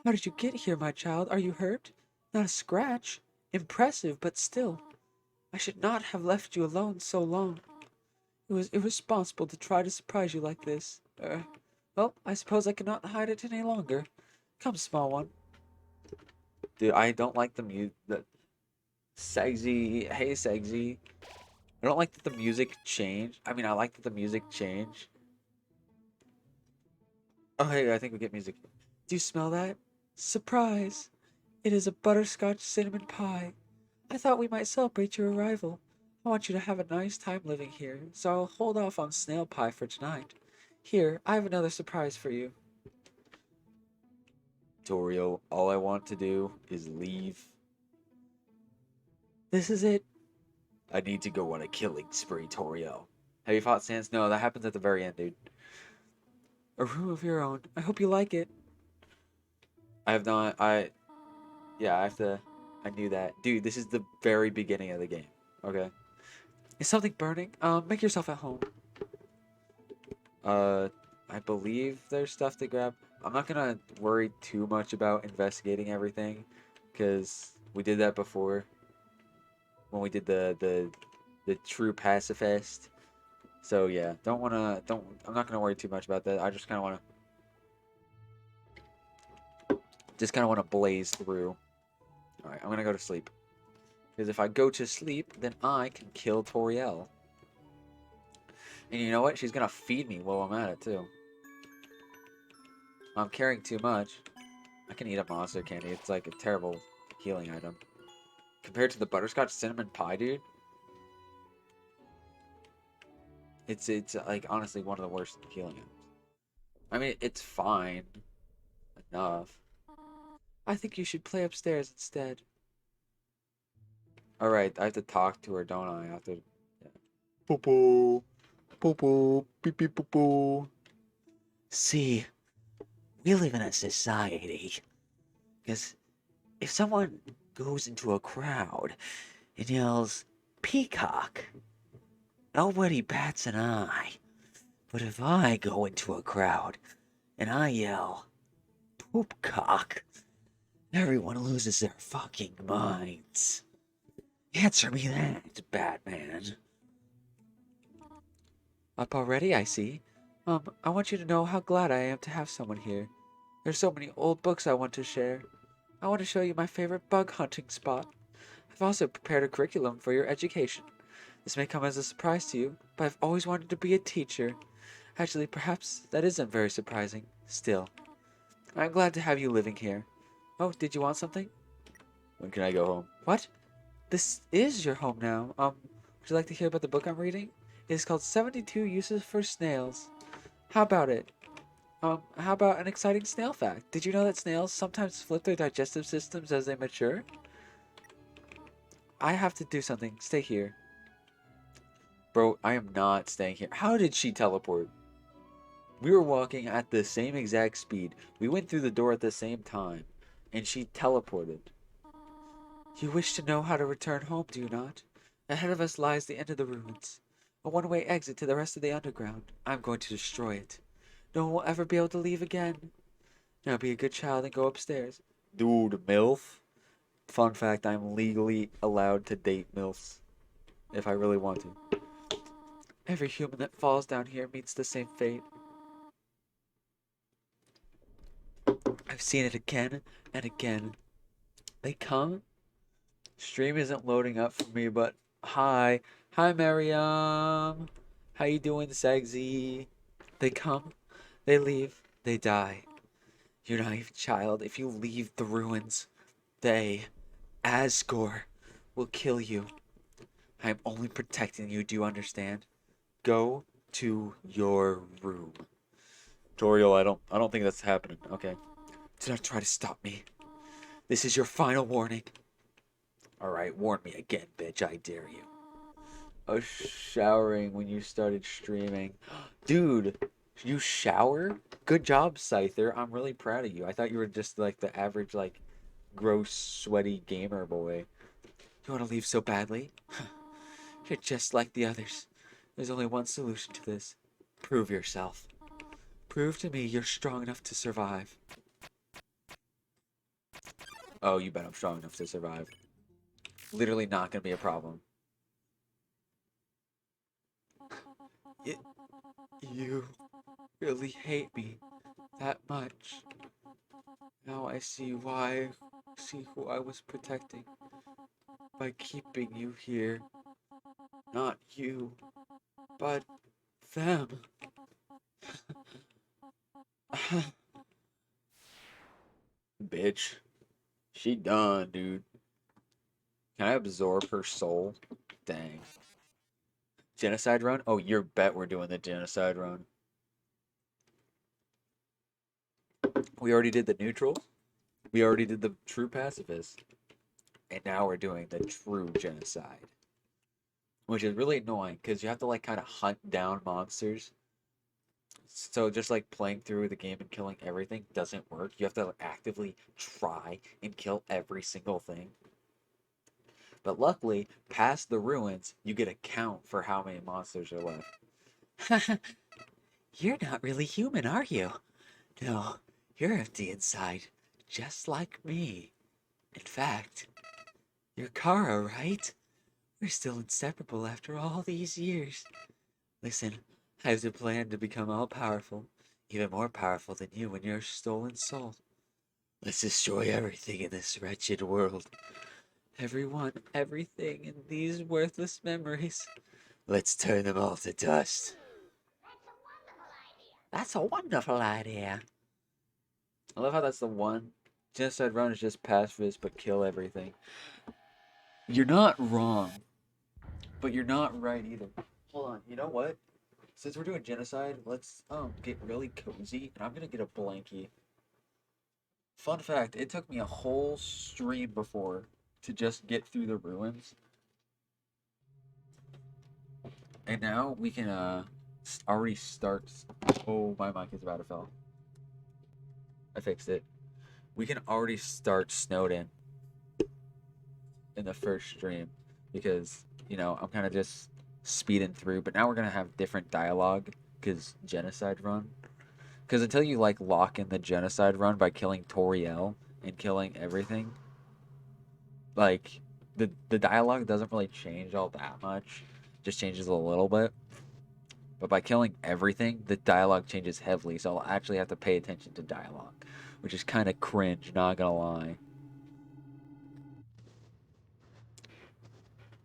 How did you get here, my child? Are you hurt? Not a scratch. Impressive, but still. I should not have left you alone so long. It was irresponsible to try to surprise you like this. Well, I suppose I cannot hide it any longer. Come, small one. Dude, I don't like the Segsy, hey Segsy. I don't like that the music changed. I mean, I like that the music changed. Oh, hey, I think we get music. Do you smell that? Surprise! It is a butterscotch cinnamon pie. I thought we might celebrate your arrival. I want you to have a nice time living here, so I'll hold off on snail pie for tonight. Here, I have another surprise for you. Toriel, all I want to do is leave. This is it. I need to go on a killing spree, Toriel. Have you fought Sans? No, that happens at the very end, dude. A room of your own. I hope you like it. I have not. Yeah, I have to. I knew that. Dude, this is the very beginning of the game. Okay. Is something burning? Make yourself at home. Uh, I believe there's stuff to grab. I'm not gonna worry too much about investigating everything, because we did that before. When we did the true pacifist. So yeah, I'm not gonna worry too much about that. I just kinda wanna blaze through. Alright, I'm gonna go to sleep. Because if I go to sleep, then I can kill Toriel. And you know what? She's gonna feed me while I'm at it too. I'm carrying too much. I can eat a monster candy. It's like a terrible healing item. Compared to the butterscotch cinnamon pie, dude. It's like honestly one of the worst healing items. I mean, it's fine enough. I think you should play upstairs instead. Alright, I have to talk to her, don't I? I have to. Yeah. Poo poo. Poo poo. Beep beep poo poo. See, we live in a society. Because if someone goes into a crowd and yells, peacock, nobody bats an eye. But if I go into a crowd and I yell, poopcock, everyone loses their fucking minds. Answer me that, Batman. Up already, I see. I want you to know how glad I am to have someone here. There's so many old books I want to share. I want to show you my favorite bug hunting spot. I've also prepared a curriculum for your education. This may come as a surprise to you, but I've always wanted to be a teacher. Actually, perhaps that isn't very surprising. Still, I'm glad to have you living here. Oh, did you want something? When can I go home? What? This is your home now. Would you like to hear about the book I'm reading? It is called 72 Uses for Snails. How about it? How about an exciting snail fact? Did you know that snails sometimes flip their digestive systems as they mature? I have to do something. Stay here. Bro, I am not staying here. How did she teleport? We were walking at the same exact speed. We went through the door at the same time. And she teleported. You wish to know how to return home, do you not? Ahead of us lies the end of the ruins. A one-way exit to the rest of the underground. I'm going to destroy it. No one will ever be able to leave again. Now be a good child and go upstairs. Dude, MILF? Fun fact, I'm legally allowed to date MILFs. If I really want to. Every human that falls down here meets the same fate. I've seen it again and again. They come. Stream isn't loading up for me, but hi. Hi, Miriam. How you doing, Segsy? They come. They leave. They die. You're not even a child. If you leave the ruins, they, Asgore, will kill you. I am only protecting you, do you understand? Go to your room. Toriel, I don't think that's happening. Okay. Do not try to stop me. This is your final warning. Alright, warn me again, bitch. I dare you. I was showering when you started streaming. Dude, you shower? Good job, Scyther. I'm really proud of you. I thought you were just like the average, like, gross, sweaty gamer boy. You want to leave so badly? You're just like the others. There's only one solution to this. Prove yourself. Prove to me you're strong enough to survive. Oh, you bet I'm strong enough to survive. Literally not gonna be a problem. You really hate me that much. Now I see who I was protecting by keeping you here. Not you, but them. Bitch. She done, dude. Can I absorb her soul? Dang. Genocide run? Oh, you bet we're doing the genocide run. We already did the neutrals. We already did the true pacifist. And now we're doing the true genocide. Which is really annoying because you have to like kind of hunt down monsters. So just like playing through the game and killing everything doesn't work. You have to actively try and kill every single thing. But luckily, past the ruins, you get a count for how many monsters are left. You're not really human, are you? No, you're empty inside, just like me. In fact, you're Kara, right? We're still inseparable after all these years. Listen, I have a plan to become all-powerful, even more powerful than you and your stolen soul. Let's destroy everything in this wretched world. Everyone, everything, and these worthless memories. Let's turn them all to dust. That's a wonderful idea. I love how that's the one. Genocide run is just pacifist, but kill everything. You're not wrong, but you're not right either. Hold on, you know what? Since we're doing genocide, let's get really cozy, and I'm gonna get a blankie. Fun fact, it took me a whole stream before to just get through the ruins. And now we can already start. Oh, my mic is about to fall. I fixed it. We can already start Snowden in the first stream because, you know, I'm kind of just speeding through, but now we're going to have different dialogue because genocide run. Because until you like lock in the genocide run by killing Toriel and killing everything, like the dialogue doesn't really change all that much. Just changes a little bit. But by killing everything, the dialogue changes heavily, so I'll actually have to pay attention to dialogue, which is kind of cringe, not gonna lie.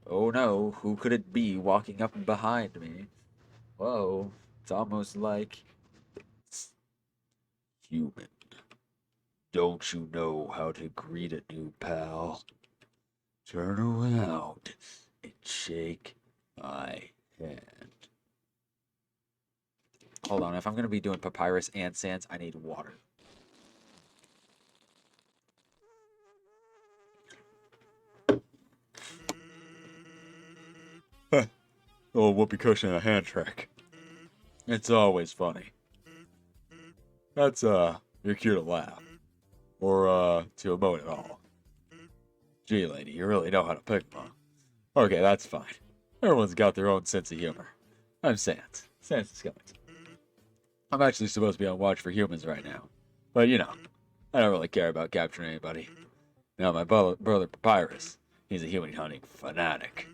Oh no, who could it be walking up behind me? Whoa, it's almost like human. Don't you know how to greet a new pal? Turn around and shake my hand. Hold on. If I'm going to be doing papyrus and sands, I need water. Oh, whoopee cushion and a hand trick. It's always funny. That's, you're cute to laugh. Or, to emote at all. Gee, lady, you really know how to pick them, huh? Okay, that's fine. Everyone's got their own sense of humor. I'm Sans. Sans the Skeleton. I'm actually supposed to be on watch for humans right now. But, you know, I don't really care about capturing anybody. Now, my brother Papyrus, he's a human hunting fanatic.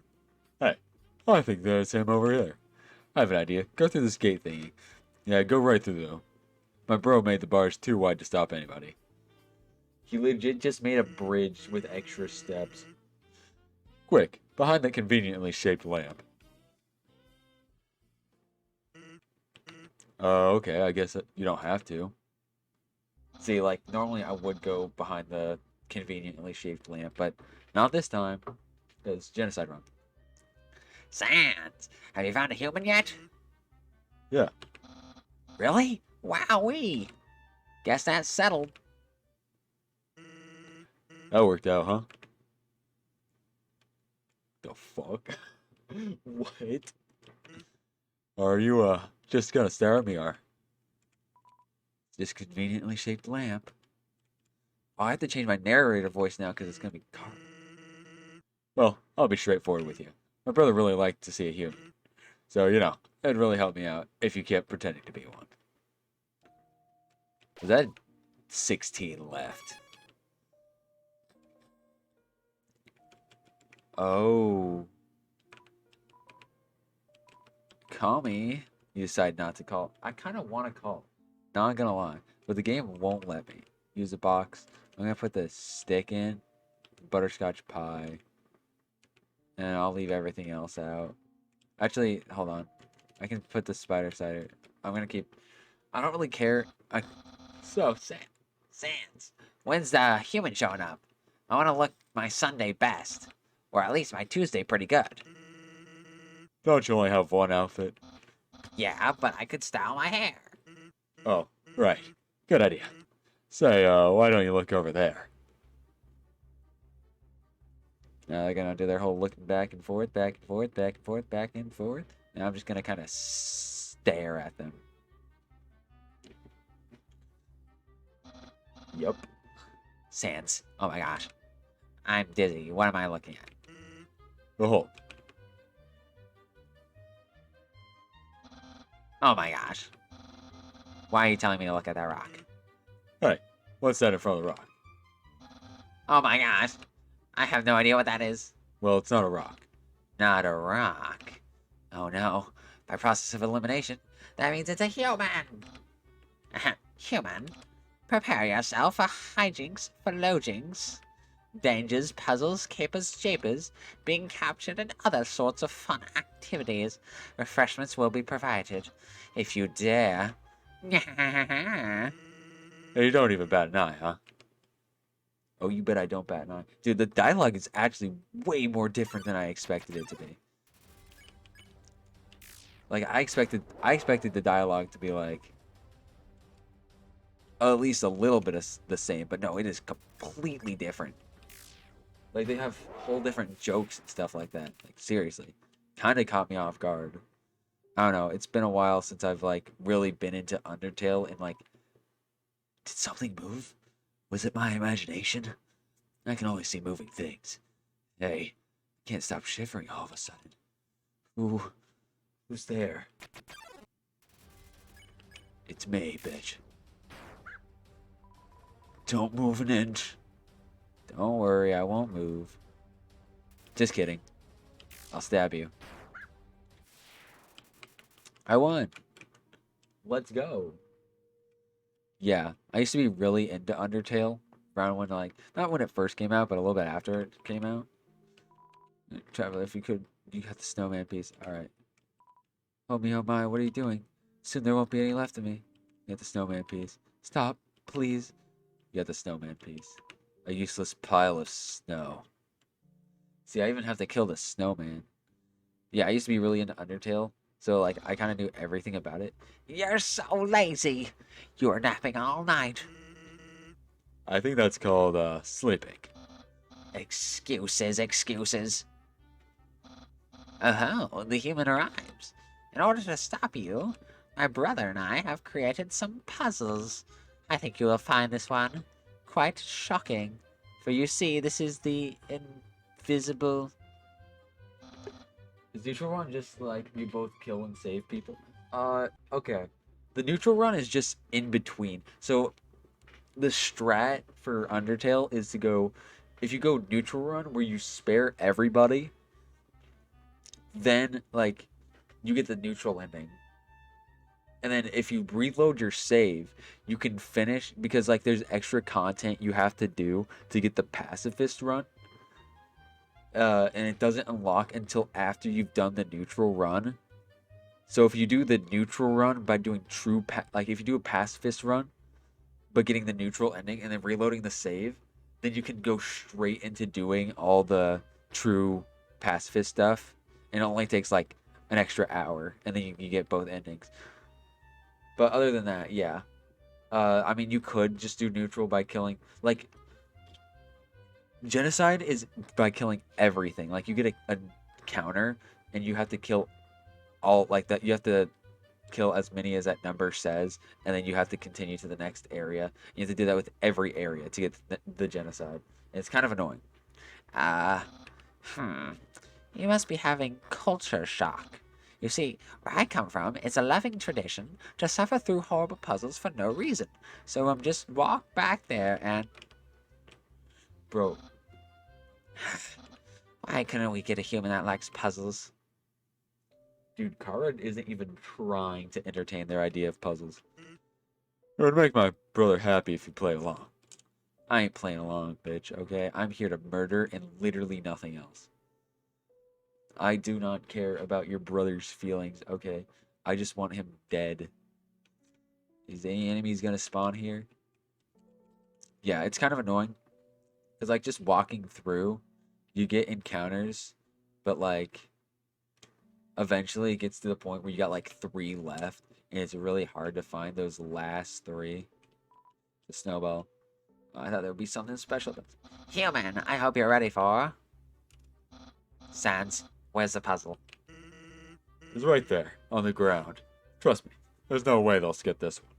Hey, I think there's him over here. I have an idea. Go through this gate thingy. Yeah, go right through though. My bro made the bars too wide to stop anybody. He legit just made a bridge with extra steps. Quick, behind that conveniently shaped lamp. Okay, I guess you don't have to. See, like, normally I would go behind the conveniently shaped lamp, but not this time. Because genocide run. Sans, have you found a human yet? Yeah. Really? Wowee! Guess that's settled. That worked out, huh? The fuck? What? Are you, just gonna stare at me, or? This conveniently shaped lamp. Oh, I have to change my narrator voice now because it's gonna be car. Well, I'll be straightforward with you. My brother really liked to see a human. So, you know, it'd really help me out if you kept pretending to be one. Was that 16 left? Oh. Call me. You decide not to call. I kind of want to call. Not gonna lie. But the game won't let me. Use a box. I'm gonna put the stick in. Butterscotch pie. And I'll leave everything else out. Actually, hold on. I can put the spider cider. I'm gonna keep. I don't really care. So, Sans. When's the human showing up? I want to look my Sunday best. Or at least my Tuesday pretty good. Don't you only have one outfit? Yeah, but I could style my hair. Oh, right. Good idea. Say, why don't you look over there? Now they're gonna do their whole looking back and forth, back and forth, back and forth, back and forth. And I'm just gonna kind of stare at them. Yup. Sans. Oh my gosh. I'm dizzy. What am I looking at? Oh. Oh my gosh. Why are you telling me to look at that rock? Hey, what's that in front of the rock? Oh my gosh. I have no idea what that is. Well, it's not a rock. Not a rock. Oh no. By process of elimination, that means it's a human. Human? Prepare yourself for hijinks, for lojinks, dangers, puzzles, capers, japers, being captured, and other sorts of fun activities. Refreshments will be provided. If you dare. Hey, you don't even bat an eye, huh? Oh, you bet I don't bat an eye. Dude, the dialogue is actually way more different than I expected it to be. Like, I expected the dialogue to be like at least a little bit of the same, but no, it is completely different. Like, they have whole different jokes and stuff like that. Like, seriously. Kind of caught me off guard. I don't know. It's been a while since I've, like, really been into Undertale and, like, did something move? Was it my imagination? I can only see moving things. Hey, I can't stop shivering all of a sudden. Ooh, who's there? It's me, bitch. Don't move an inch. Don't worry, I won't move. Just kidding. I'll stab you. I won. Let's go. Yeah, I used to be really into Undertale. Around when, like, not when it first came out, but a little bit after it came out. Traveler, if you could, you got the snowman piece. Alright. Oh me, oh my, what are you doing? Soon there won't be any left of me. You got the snowman piece. Stop, please. You got the snowman piece. A useless pile of snow. See, I even have to kill the snowman. Yeah, I used to be really into Undertale, So like I kind of knew everything about it.
You're so lazy. You were napping all night.
I think that's called sleeping.
Excuses, excuses. Oh, the human arrives. In order to stop you, my brother and I have created some puzzles. I think you will find this one quite shocking. For you see, this is the invisible.
Is neutral run just like we both kill and save people? Okay. The neutral run is just in between. So the strat for Undertale is to go, if you go neutral run where you spare everybody, then like you get the neutral ending. And then if you reload your save, you can finish because like there's extra content you have to do to get the pacifist run. And it doesn't unlock until after you've done the neutral run. So if you do the neutral run by doing like if you do a pacifist run, but getting the neutral ending and then reloading the save, then you can go straight into doing all the true pacifist stuff, and it only takes like an extra hour, and then you get both endings. But other than that, yeah. I mean, you could just do neutral by killing like genocide is by killing everything. Like you get a counter, and you have to kill all like that. You have to kill as many as that number says, and then you have to continue to the next area. You have to do that with every area to get the genocide. And it's kind of annoying.
Ah, You must be having culture shock. You see, where I come from, it's a loving tradition to suffer through horrible puzzles for no reason. So just walk back there and.
Bro,
Why couldn't we get a human that likes puzzles?
dude, Kara isn't even trying to entertain their idea of puzzles. It would make my brother happy if you play along. I ain't playing along, bitch, okay? I'm here to murder and literally nothing else. I do not care about your brother's feelings, okay? I just want him dead. Is any enemies gonna spawn here? Yeah, it's kind of annoying. Because, like, just walking through, you get encounters, but, like, eventually it gets to the point where you got, like, 3 left, and it's really hard to find those last 3. The snowball. I thought there would be something special.
Human, I hope you're ready for. Sans, where's the puzzle?
It's right there, on the ground. Trust me, there's no way they'll skip this one.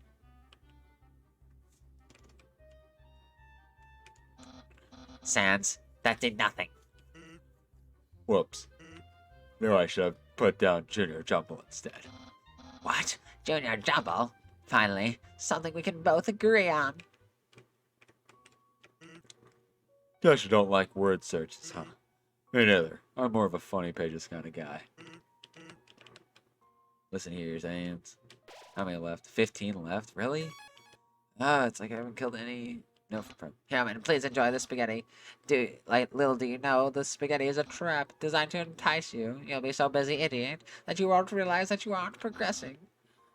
Sans, that did nothing.
Whoops. No, I should have put down Junior Jumble instead.
What? Junior Jumble? Finally, something we can both agree on.
Guess you don't like word searches, huh? Me neither. I'm more of a funny pages kind of guy. Listen here, Zans. How many left? 15 left? Really? Ah, it's like I haven't killed any. No,
Human, please enjoy the spaghetti. Little do you know, the spaghetti is a trap designed to entice you. You'll be so busy eating that you won't realize that you aren't progressing.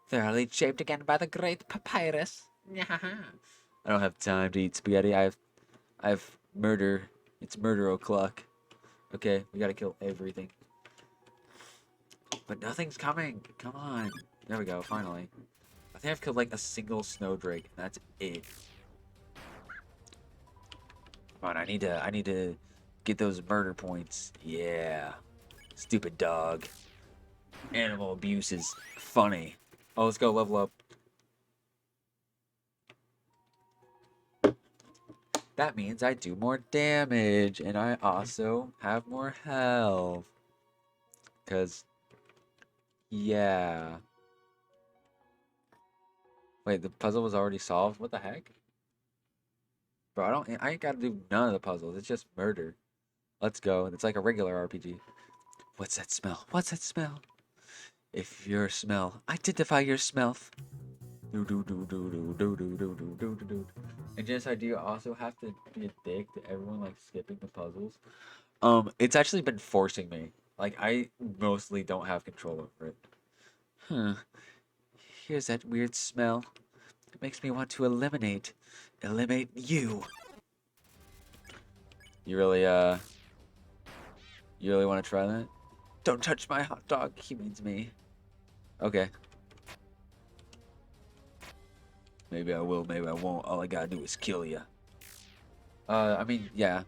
Thoroughly shaped again by the great papyrus.
I don't have time to eat spaghetti. I've murder. It's murder o'clock. Okay, we gotta kill everything. But nothing's coming. Come on. There we go, finally. I think I've killed like a single snowdrake, and that's it. Come on, I need to get those murder points. Yeah. Stupid dog. Animal abuse is funny. Oh, let's go level up. That means I do more damage, and I also have more health. Cause, yeah. Wait, the puzzle was already solved? What the heck? Bro, I ain't gotta do none of the puzzles. It's just murder. Let's go. It's like a regular RPG. What's that smell? What's that smell? If your smell, identify your smell. Do do do do do do do do do do do do. And Genocide, do you also have to be a dick to everyone like skipping the puzzles? It's actually been forcing me. Like I mostly don't have control over it. Huh. Here's that weird smell. It makes me want to eliminate you. You really you really want to try that? Don't touch my hot dog. He means me. Okay. Maybe I will, maybe I won't. All I gotta do is kill you. I mean, yeah.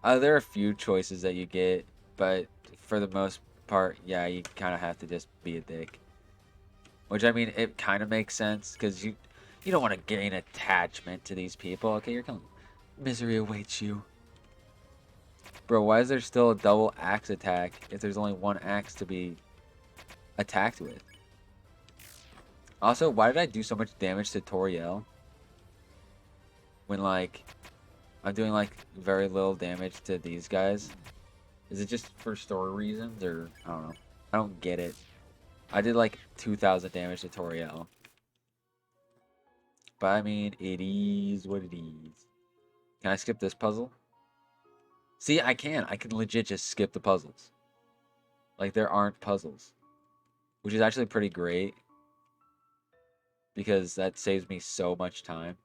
There are a few choices that you get, but for the most part, yeah, you kind of have to just be a dick. Which, I mean, it kind of makes sense, because you don't want to gain attachment to these people. Okay, you're killing. Misery awaits you. Bro, why is there still a double axe attack if there's only one axe to be attacked with? Also, why did I do so much damage to Toriel? When, like, I'm doing, like, very little damage to these guys? Is it just for story reasons, or I don't know. I don't get it. I did, like, 2,000 damage to Toriel. But, I mean, it is what it is. Can I skip this puzzle? See, I can. I can legit just skip the puzzles. Like, there aren't puzzles. Which is actually pretty great. Because that saves me so much time.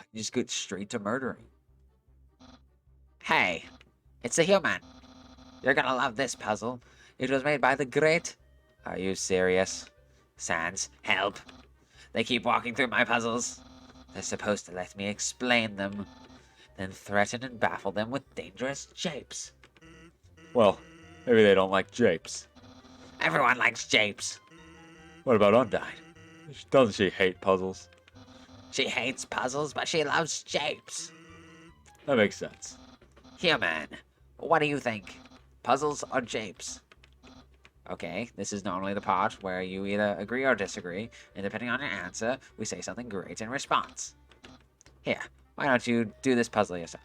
I can just get straight to murdering.
Hey, it's a human. You're gonna love this puzzle. It was made by the great... Are you serious? Sans, help. They keep walking through my puzzles. They're supposed to let me explain them, then threaten and baffle them with dangerous japes.
Well, maybe they don't like japes.
Everyone likes japes.
What about Undyne? Doesn't she hate puzzles?
She hates puzzles, but she loves japes.
That makes sense.
Human, what do you think? Puzzles or japes? Okay, this is normally the part where you either agree or disagree, and depending on your answer, we say something great in response. Here, why don't you do this puzzle yourself?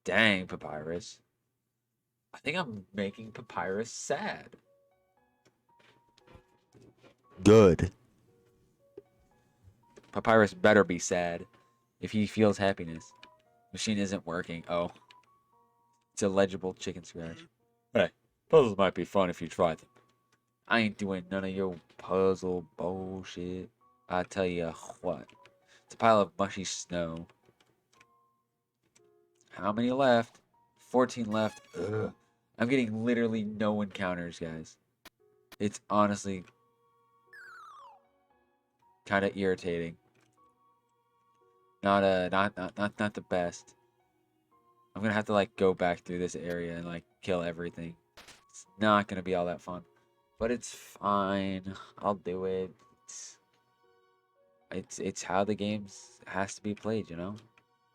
Dang, Papyrus. I think I'm making Papyrus sad. Good. Papyrus better be sad if he feels happiness. Machine isn't working. Oh. It's a legible chicken scratch. Hey, puzzles might be fun if you try them. I ain't doing none of your puzzle bullshit. I tell you what. It's a pile of mushy snow. How many left? 14 left. Ugh. I'm getting literally no encounters, guys. It's honestly kind of irritating. Not the best. I'm gonna have to like go back through this area and like kill everything. It's not gonna be all that fun, but it's fine. I'll do it. It's how the game has to be played, you know.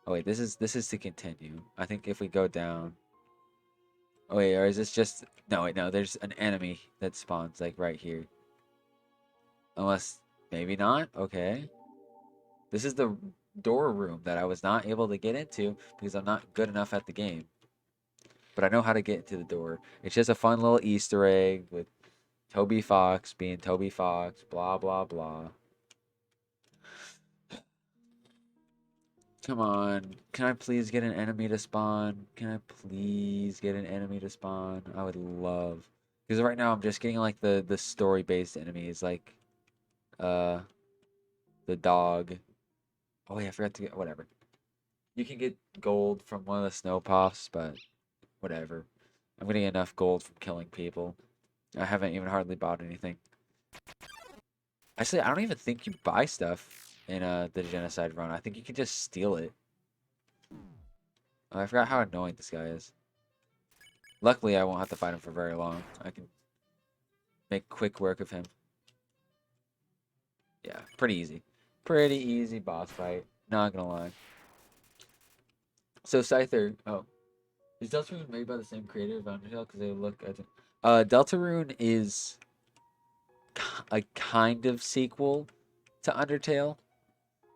Oh wait, this is to continue. I think if we go down. Oh wait, or is this just no? Wait, no. There's an enemy that spawns like right here. Unless maybe not. Okay. This is the door room that I was not able to get into because I'm not good enough at the game. But I know how to get into the door. It's just a fun little Easter egg with Toby Fox being Toby Fox, blah, blah, blah. Come on. Can I please get an enemy to spawn? Can I please get an enemy to spawn? I would love. Because right now I'm just getting like the story-based enemies, like the dog. Oh wait, I forgot to get whatever. You can get gold from one of the snow puffs, but whatever. I'm getting enough gold from killing people. I haven't even hardly bought anything. Actually, I don't even think you buy stuff in the genocide run. I think you can just steal it. Oh, I forgot how annoying this guy is. Luckily, I won't have to fight him for very long. I can make quick work of him. Yeah, pretty easy. Pretty easy boss fight. Not gonna lie. So Scyther, oh, is Deltarune made by the same creator of Undertale? Because they look. Deltarune is a kind of sequel to Undertale.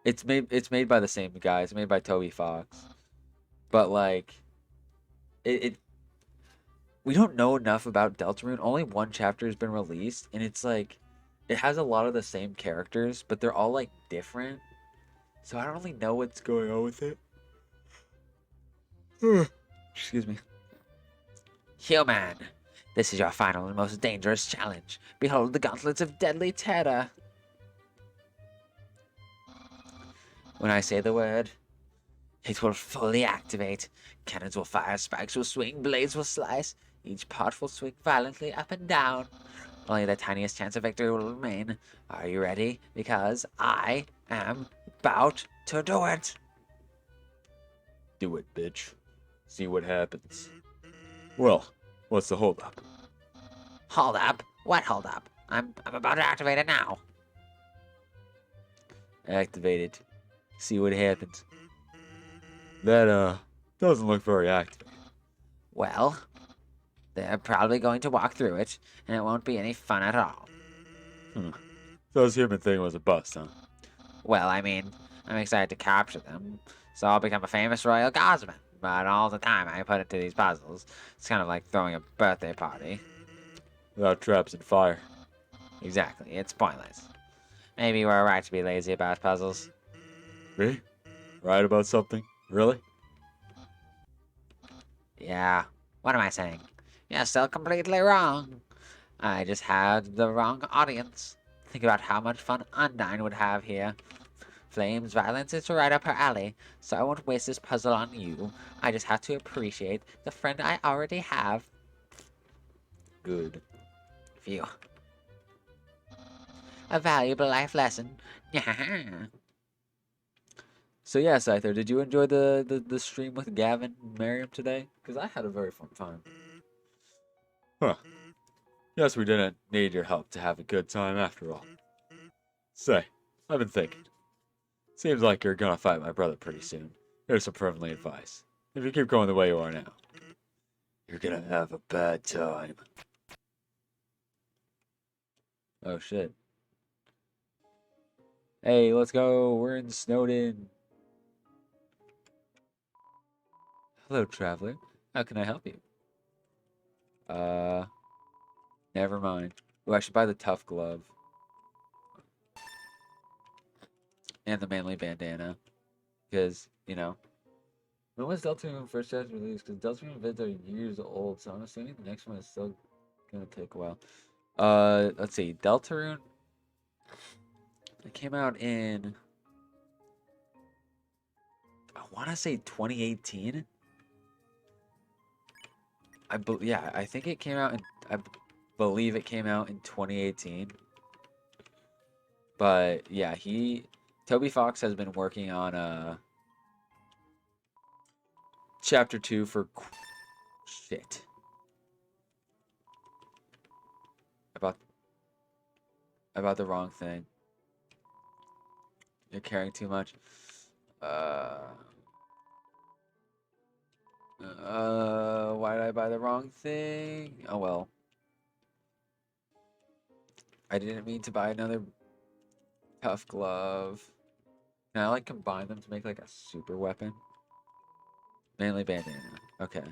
It's made by the same guy. It's made by Toby Fox, but like, it we don't know enough about Deltarune. Only one chapter has been released, and it's like, it has a lot of the same characters, but they're all like different. So I don't really know what's going on with it. Excuse me.
Human, this is your final and most dangerous challenge. Behold the gauntlets of deadly terror. When I say the word, it will fully activate. Cannons will fire, spikes will swing, blades will slice. Each part will swing violently up and down. only the tiniest chance of victory will remain. Are you ready? Because I am about to do it.
Do it, bitch. See what happens. Well, what's the holdup?
Hold up. What hold up? I'm about to activate it now.
Activate it. See what happens. That, doesn't look very active.
Well, they're probably going to walk through it, and it won't be any fun at all.
So this human thing was a bust, huh?
Well, I mean, I'm excited to capture them, so I'll become a famous royal guardsman. But all the time I put into these puzzles, it's kind of like throwing a birthday party.
Without traps and fire.
Exactly, it's pointless. Maybe we're right to be lazy about puzzles.
Me? Right about something? Really?
Yeah, what am I saying? You're still completely wrong. I just had the wrong audience. Think about how much fun Undyne would have here. Flame's violence is right up her alley, so I won't waste this puzzle on you. I just have to appreciate the friend I already have.
Good.
Phew. A valuable life lesson.
So yeah, Scyther, did you enjoy the stream with Gavin and Miriam today? Because I had a very fun time. Huh. Guess we didn't need your help to have a good time after all. Say, I've been thinking. Seems like you're gonna fight my brother pretty soon. Here's some friendly advice. If you keep going the way you are now, you're gonna have a bad time. Oh shit. Hey, let's go. We're in Snowden. Hello, traveler. How can I help you? Never mind. Oh, I should buy the tough glove. And the manly bandana. Because, you know. When was Deltarune first chapter released? Because Deltarune vids are years old, so I'm assuming the next one is still gonna take a while. Let's see. Deltarune. It came out in. I want to say 2018. Yeah, I think it came out in. I believe it came out in 2018. But yeah, Toby Fox has been working on chapter 2 for shit. About the wrong thing. You're caring too much. Why did I buy the wrong thing? Oh well. I didn't mean to buy another tough glove. Can I like combine them to make like a super weapon? Mainly bandana. Okay.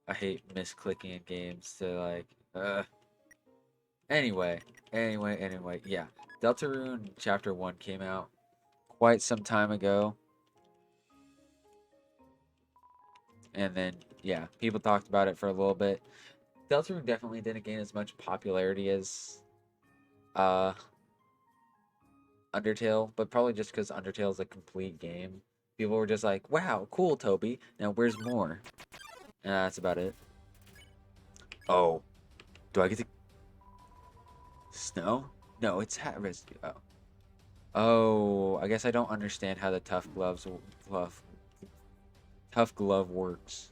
I hate misclicking in games to like Anyway. Yeah. Deltarune Chapter 1 came out quite some time ago. And then yeah, people talked about it for a little bit. Deltarune definitely didn't gain as much popularity as Undertale, but probably just because Undertale is a complete game. People were just like, wow, cool, Toby. Now where's more? And that's about it. Oh. Do I get to... Snow? No, it's hat residue. Oh. Oh, I guess I don't understand how the tough glove works.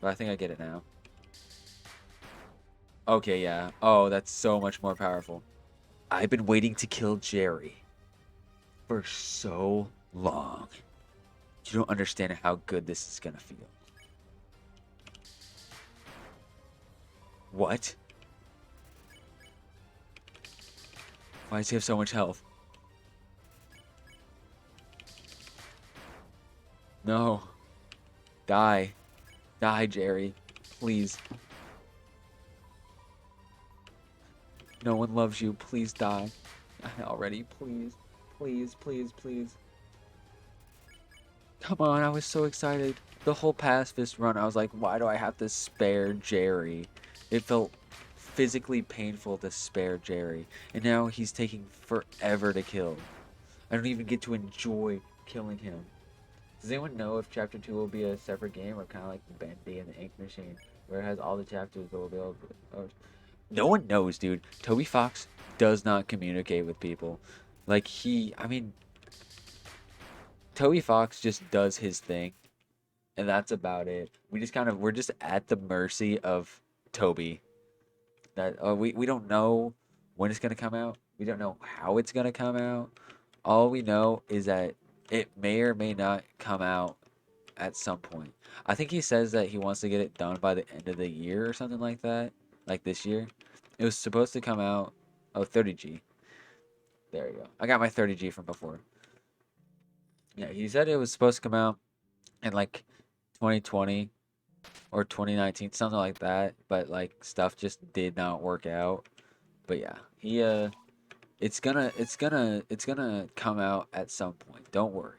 But I think I get it now. Okay, yeah. Oh, that's so much more powerful. I've been waiting to kill Jerry for so long. You don't understand how good this is gonna feel. What? Why does he have so much health? No. Die. Die, Jerry. Please. No one loves you. Please die. Already, please. Please. Come on, I was so excited. The whole pacifist run, I was like, why do I have to spare Jerry? It felt physically painful to spare Jerry. And now he's taking forever to kill. I don't even get to enjoy killing him. Does anyone know if Chapter 2 will be a separate game or kind of like Bendy and the Ink Machine, where it has all the chapters but will be able to... no one knows, dude. Toby Fox does not communicate with people. Like I mean, Toby Fox just does his thing, and that's about it. We're just at the mercy of Toby. That we don't know when it's gonna come out. We don't know how it's gonna come out. All we know is that it may or may not come out at some point. I think he says that he wants to get it done by the end of the year or something like that, like this year. It was supposed to come out. Oh, 30G. There you go. I got my 30G from before. Yeah, he said it was supposed to come out in like 2020 or 2019, something like that. But like stuff just did not work out. But yeah, it's gonna come out at some point. Don't worry.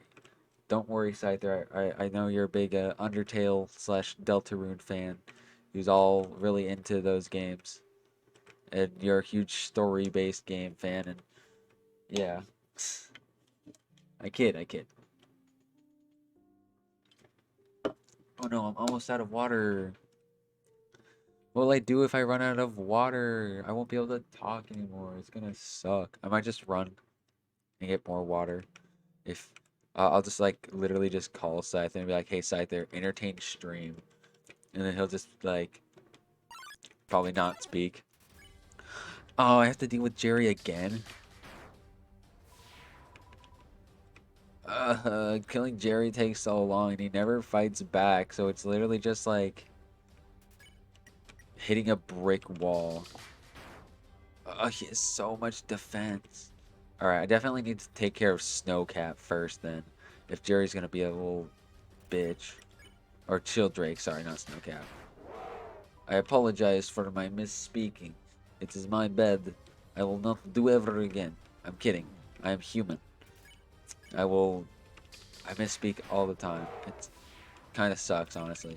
Don't worry, Scyther. I know you're a big Undertale slash Deltarune fan who's all really into those games. And you're a huge story based game fan. And yeah, I kid. Oh no, I'm almost out of water. What will I do if I run out of water? I won't be able to talk anymore. It's gonna suck. I might just run and get more water. If I'll just like literally just call Scyther and be like, "Hey Scyther, entertain stream," and then he'll just like probably not speak. Oh, I have to deal with Jerry again. Killing Jerry takes so long, and he never fights back. So it's literally just like hitting a brick wall. He has so much defense. Alright, I definitely need to take care of Snowcat first then. If Jerry's gonna be a little bitch. Or Childrake, sorry, not Snowcat. I apologize for my misspeaking. It is my bad. I will not do ever again. I'm kidding. I am human. I misspeak all the time. It kind of sucks, honestly.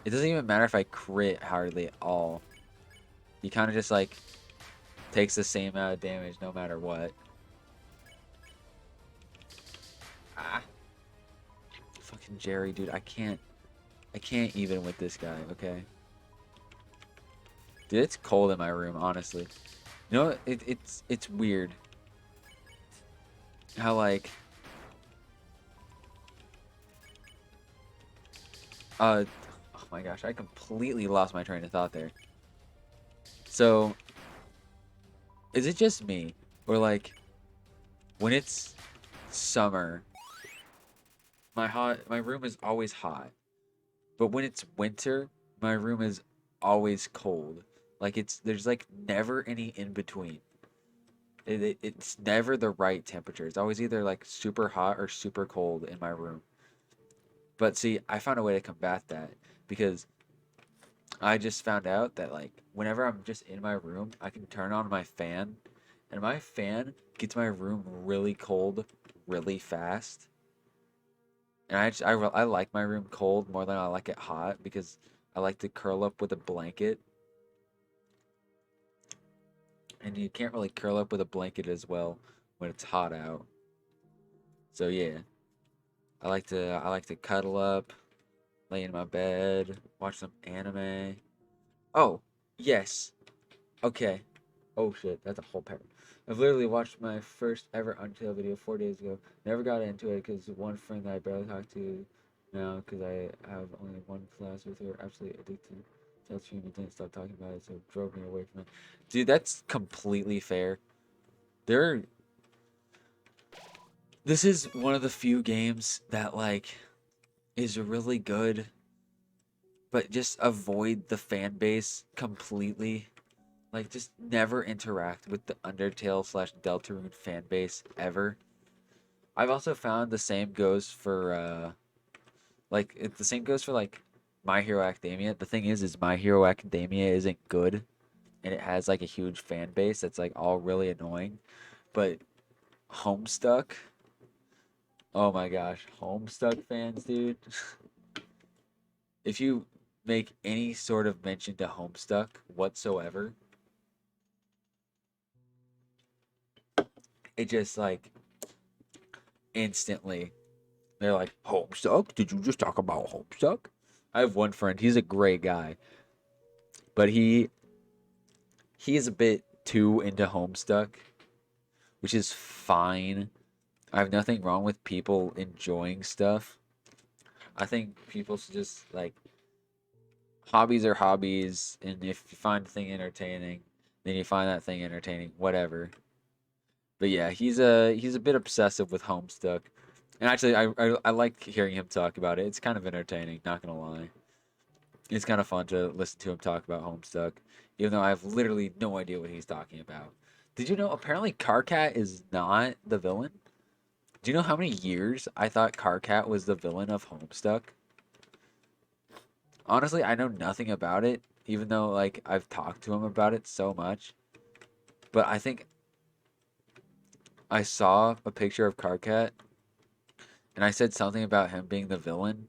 It doesn't even matter if I crit hardly at all. He kind of just like takes the same amount of damage no matter what. Ah. Fucking Jerry, dude. I can't even with this guy, okay? Dude, it's cold in my room, honestly. You know, it's weird. How like oh my gosh, I completely lost my train of thought there. So, is it just me? Or like when it's summer, my room is always hot. But when it's winter, my room is always cold. Like there's like never any in between. It's never the right temperature. It's always either like super hot or super cold in my room. But see, I found a way to combat that because I just found out that like whenever I'm just in my room, I can turn on my fan, and my fan gets my room really cold really fast. And I like my room cold more than I like it hot because I like to curl up with a blanket. And you can't really curl up with a blanket as well when it's hot out. So yeah, I like to cuddle up, lay in my bed, watch some anime. Oh, yes. Okay. Oh shit, that's a whole paragraph. I've literally watched my first ever Undertale video 4 days ago. Never got into it because one friend that I barely talk to now because I have only one class with her absolutely addicted to that stream and didn't stop talking about it, so it drove me away from it. Dude, that's completely fair. There, this is one of the few games that like is really good, but just avoid the fan base completely. Like, just never interact with the Undertale slash Deltarune fan base ever. I've also found the same goes for, the same goes for, like, My Hero Academia. The thing is My Hero Academia isn't good, and it has, like, a huge fan base that's, like, all really annoying. But Homestuck, oh my gosh, Homestuck fans, dude. If you make any sort of mention to Homestuck whatsoever, it just, like, instantly they're like, Homestuck? Did you just talk about Homestuck? I have one friend. He's a great guy, but he he is a bit too into Homestuck, which is fine. I have nothing wrong with people enjoying stuff. I think people should just like hobbies are hobbies, and if you find a thing entertaining, then you find that thing entertaining, whatever. But yeah, he's a bit obsessive with Homestuck, and actually, I like hearing him talk about it. It's kind of entertaining, not gonna lie. It's kind of fun to listen to him talk about Homestuck, even though I have literally no idea what he's talking about. Did you know apparently Karkat is not the villain? Do you know how many years I thought Karkat was the villain of Homestuck? Honestly, I know nothing about it, even though like I've talked to him about it so much. But I think I saw a picture of Karkat and I said something about him being the villain,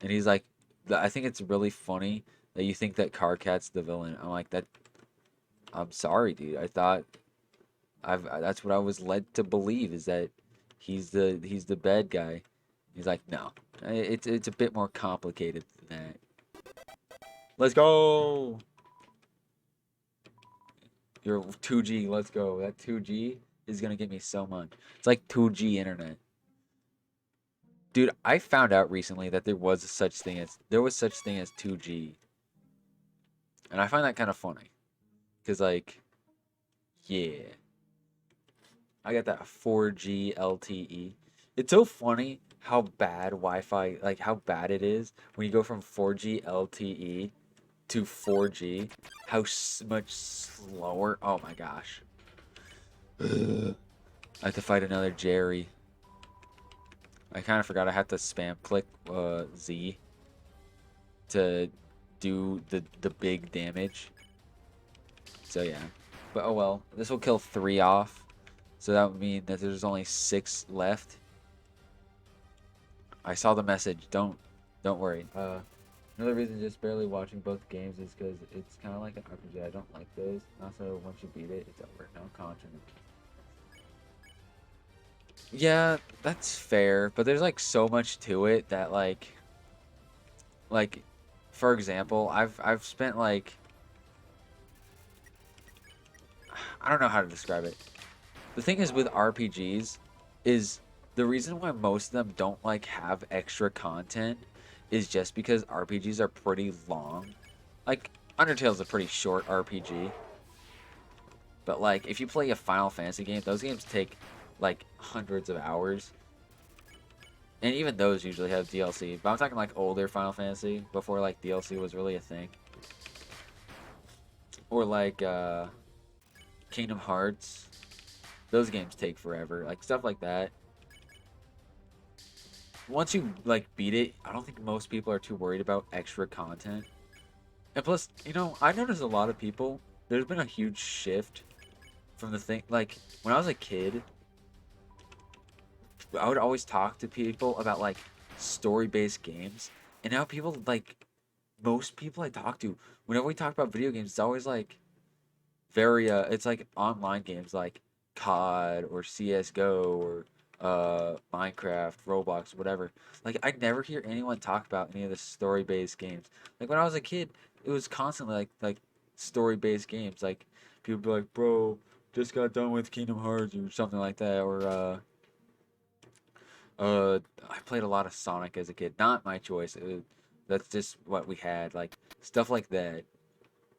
and he's like, I think it's really funny that you think that Karkat's the villain. I'm like that. I'm sorry, dude. I thought that's what I was led to believe is that he's the bad guy. He's like, no, it's a bit more complicated than that. Let's go. Your 2G, let's go. That 2G is gonna get me so much. It's like 2G internet. Dude, I found out recently that there was such thing as 2G. And I find that kind of funny. Cause like, yeah. I got that 4G LTE. It's so funny how bad Wi-Fi, like how bad it is when you go from 4G LTE to 4G. How much slower. Oh my gosh. Ugh. I have to fight another Jerry. I kind of forgot I had to spam click Z to do the big damage. So yeah. But oh well. This will kill 3 off. So that would mean that there's only 6 left. I saw the message. Don't worry. Another reason just barely watching both games is because it's kind of like an RPG. I don't like those. Also, once you beat it, it's over. No content. Yeah, that's fair, but there's like so much to it that like for example, I've spent like I don't know how to describe it. The thing is with RPGs is the reason why most of them don't like have extra content is just because RPGs are pretty long. Like Undertale's a pretty short RPG, but like if you play a Final Fantasy game, those games take like hundreds of hours. And even those usually have DLC. But I'm talking like older Final Fantasy before like DLC was really a thing. Or like Kingdom Hearts. Those games take forever. Like stuff like that. Once you like beat it, I don't think most people are too worried about extra content. And plus, I noticed a lot of people, there's been a huge shift from the thing like when I was a kid, I would always talk to people about like story-based games. And now people like most people I talk to, whenever we talk about video games, it's always like very it's like online games like COD or CS:GO or Minecraft, Roblox, whatever. Like I never hear anyone talk about any of the story-based games. Like when I was a kid, it was constantly like story-based games. Like people be like, "Bro, just got done with Kingdom Hearts" or something like that, or I played a lot of Sonic as a kid. Not my choice. That's just what we had. Like stuff like that,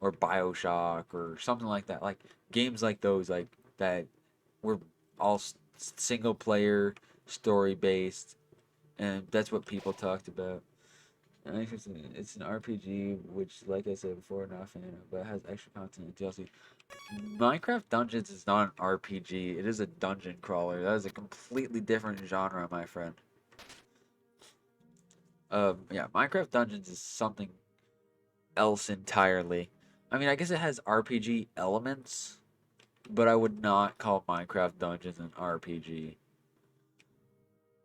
or BioShock, or something like that. Like games like those, like that were all single player, story based, and that's what people talked about. And it's an RPG, which, like I said before, not a fan of, but it has extra content and DLC. Minecraft Dungeons is not an RPG. It is a dungeon crawler. That is a completely different genre, my friend. Yeah, Minecraft Dungeons is something else entirely. I mean, I guess it has RPG elements, but I would not call Minecraft Dungeons an RPG.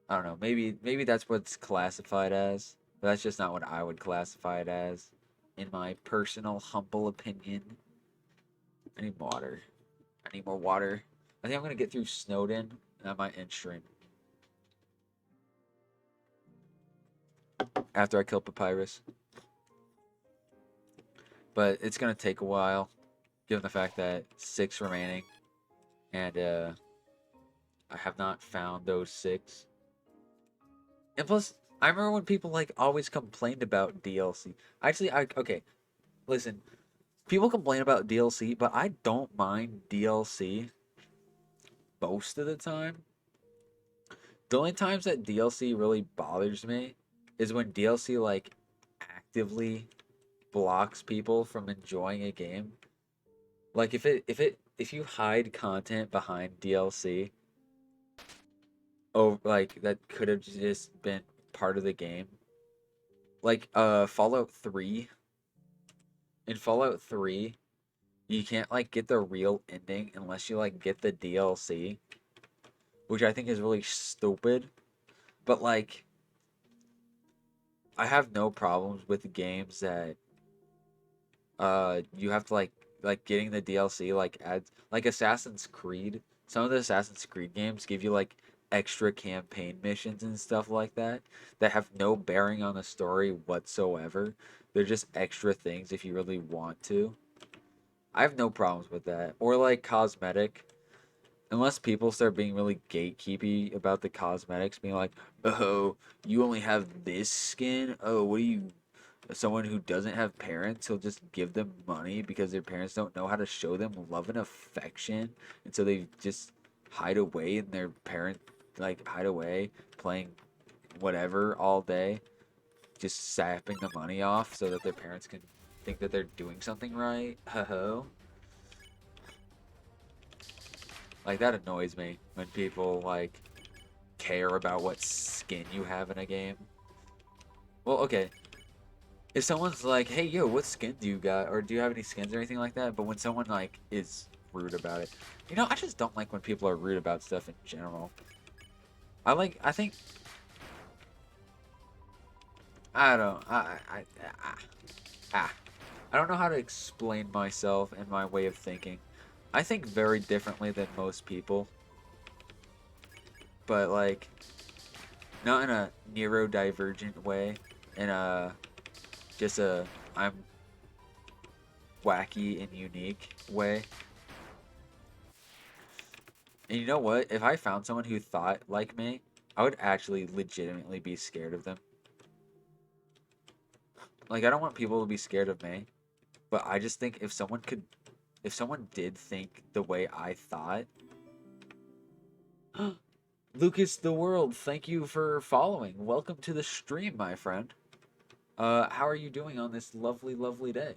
I don't know. Maybe that's what's classified as, but that's just not what I would classify it as, in my personal humble opinion. I need water. I need more water. I think I'm gonna get through Snowden, and I might end stream after I kill Papyrus. But it's gonna take a while. given the fact that 6 remaining, and I have not found those 6. And plus, I remember when people like always complained about DLC. Actually, okay, listen, people complain about DLC, but I don't mind DLC most of the time. The only times that DLC really bothers me is when DLC like actively blocks people from enjoying a game. Like if you hide content behind DLC, oh like that could have just been part of the game. Like Fallout 3. In Fallout 3, you can't like get the real ending unless you like get the DLC, which I think is really stupid. But like I have no problems with games that you have to like getting the DLC like adds like Assassin's Creed. Some of the Assassin's Creed games give you like extra campaign missions and stuff like that that have no bearing on the story whatsoever. They're just extra things if you really want to. I have no problems with that. Or like cosmetic. Unless people start being really gatekeepy about the cosmetics, being like, "Oh, you only have this skin. Oh, what do you someone who doesn't have parents, he'll just give them money because their parents don't know how to show them love and affection, and so they just hide away in their parent like hide away playing whatever all day, just sapping the money off so that their parents can think that they're doing something right. Ho. Like that annoys me when people like care about what skin you have in a game. Well, okay, if someone's like, "Hey, yo, what skin do you got?" or "Do you have any skins or anything like that?" But when someone like is rude about it, I just don't like when people are rude about stuff in general. I think, I don't, ah, I don't know how to explain myself and my way of thinking. I think very differently than most people, but like not in a neurodivergent way, in a just a I'm wacky and unique way. And you know what? If I found someone who thought like me, I would actually legitimately be scared of them. Like, I don't want people to be scared of me, but I just think if someone did think the way I thought, Lucas the World, thank you for following. Welcome to the stream, my friend. How are you doing on this lovely, lovely day?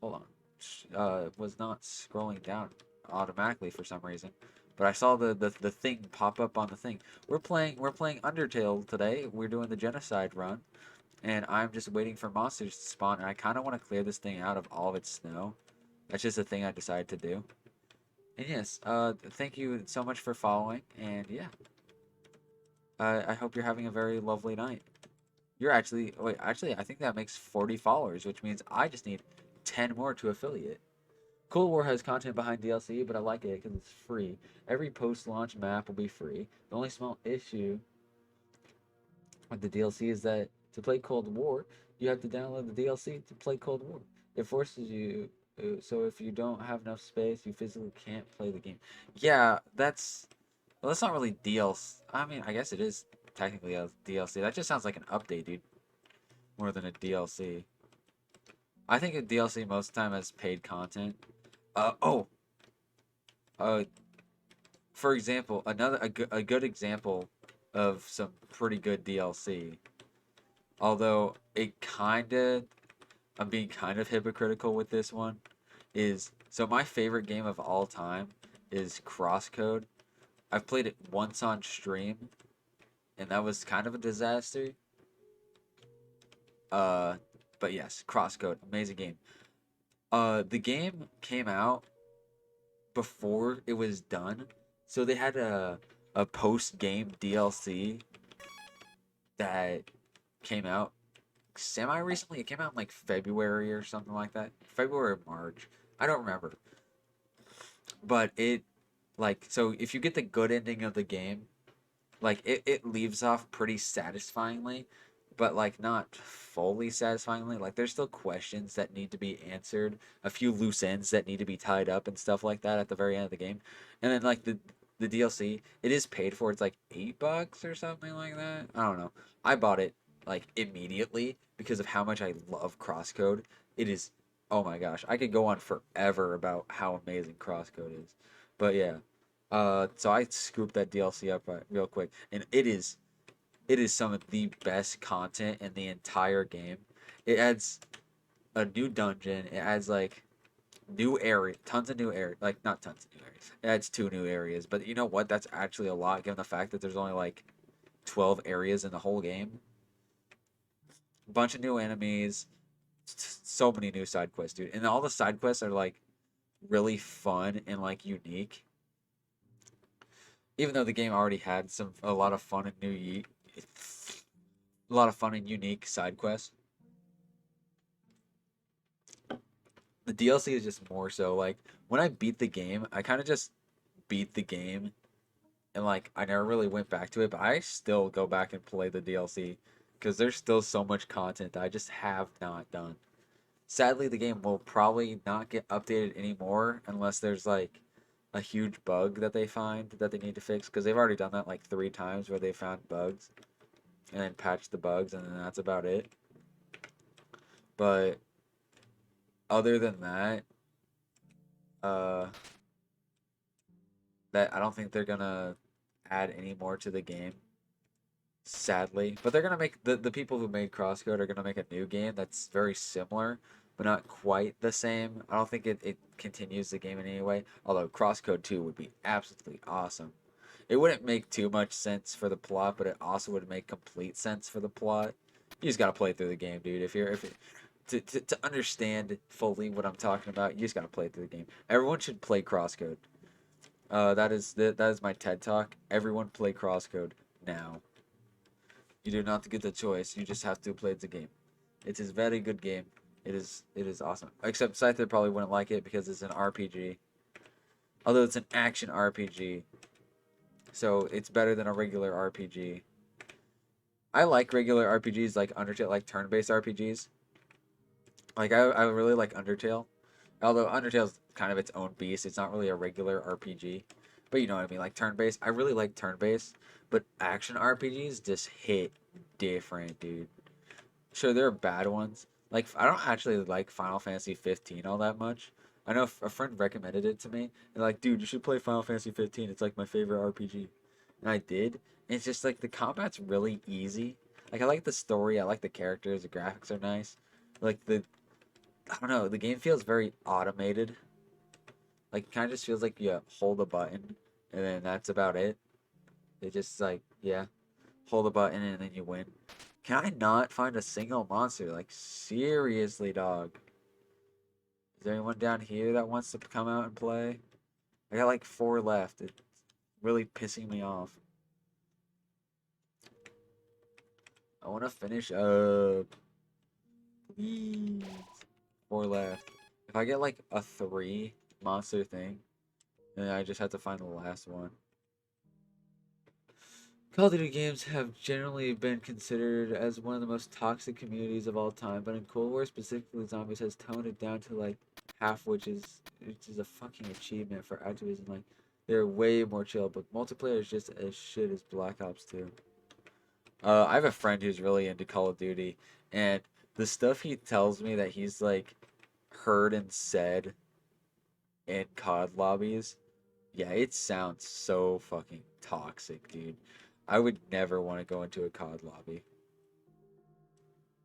Hold on. Was not scrolling down automatically for some reason. But I saw the thing pop up on the thing. We're playing Undertale today. We're doing the genocide run, and I'm just waiting for monsters to spawn. And I kind of want to clear this thing out of all of its snow. That's just a thing I decided to do. And yes, thank you so much for following. And yeah, I hope you're having a very lovely night. You're actually wait, actually I think that makes 40 followers, which means I just need 10 more to affiliate. Cold War has content behind DLC, but I like it because it's free. Every post-launch map will be free. The only small issue with the DLC is that to play Cold War, you have to download the DLC to play Cold War. It forces you, so if you don't have enough space, you physically can't play the game. Yeah, that's not really DLC. I mean, I guess it is technically a DLC. That just sounds like an update, dude, more than a DLC. I think a DLC most of the time has paid content. Oh, uh, for example, a good example of some pretty good DLC. Although I'm being kind of hypocritical with this one. Is so my favorite game of all time is Crosscode. I've played it once on stream, and that was kind of a disaster. Uh, but yes, Crosscode, amazing game. The game came out before it was done, so they had a post game DLC that came out semi recently. It came out in like February or something like that. February or March. I don't remember. But it like so if you get the good ending of the game, like it leaves off pretty satisfyingly. but like not fully satisfyingly. Like there's still questions that need to be answered, a few loose ends that need to be tied up and stuff like that at the very end of the game. And then like the DLC, it is paid for. It's like $8 or something like that. I don't know. I bought it like immediately because of how much I love Crosscode. It is, oh my gosh, I could go on forever about how amazing Crosscode is. But yeah. So I scooped that DLC up real quick, and it is some of the best content in the entire game. It adds a new dungeon. It adds like new area, tons of new area, like not tons of new areas. It adds two new areas, but you know what? That's actually a lot given the fact that there's only like 12 areas in the whole game. A bunch of new enemies, so many new side quests, dude. And all the side quests are like really fun and like unique. Even though the game already had a lot of fun and a lot of fun and unique side quests. The DLC is just more so like when I beat the game, I kind of just beat the game and like I never really went back to it, but I still go back and play the DLC because there's still so much content that I just have not done. Sadly, the game will probably not get updated anymore unless there's like a huge bug that they find that they need to fix because they've already done that like 3 times where they found bugs and then patched the bugs and then that's about it. But other than that, uh that I don't think they're gonna add any more to the game, sadly. But they're gonna make the people who made Crosscode are gonna make a new game that's very similar, but not quite the same. I don't think it continues the game in any way. Although Crosscode 2 would be absolutely awesome. It wouldn't make too much sense for the plot, but it also would make complete sense for the plot. You just gotta play through the game, dude. To understand fully what I'm talking about, you just gotta play through the game. Everyone should play Crosscode. That is my TED talk. Everyone play Crosscode now. You do not get the choice. You just have to play the game. It is a very good game. It is awesome. Except Scyther probably wouldn't like it because it's an RPG. Although it's an action RPG, so it's better than a regular RPG. I like regular RPGs like Undertale, like turn-based RPGs. Like I really like Undertale. Although Undertale's kind of its own beast. It's not really a regular RPG. But you know what I mean, like turn-based. I really like turn-based, but action RPGs just hit different, dude. Sure, there are bad ones. Like I don't actually like Final Fantasy 15 all that much. I know a friend recommended it to me. And like, dude, you should play Final Fantasy 15. It's like my favorite RPG. And I did. And it's just like the combat's really easy. Like I like the story, I like the characters, the graphics are nice. Like I don't know, the game feels very automated. Like it kind of just feels like you hold a button and then that's about it. It just like, yeah, hold a button and then you win. Can I not find a single monster? Like seriously, dog. Is there anyone down here that wants to come out and play? I got like 4 left. It's really pissing me off. I want to finish up. Please. 4 left. If I get like a 3 monster thing, then I just have to find the last one. Call of Duty games have generally been considered as one of the most toxic communities of all time, but in Cold War specifically, Zombies has toned it down to like half, which is a fucking achievement for Activision. Like they're way more chill, but multiplayer is just as shit as Black Ops 2. I have a friend who's really into Call of Duty, and the stuff he tells me that he's like heard and said in COD lobbies, yeah, it sounds so fucking toxic, dude. I would never want to go into a COD lobby.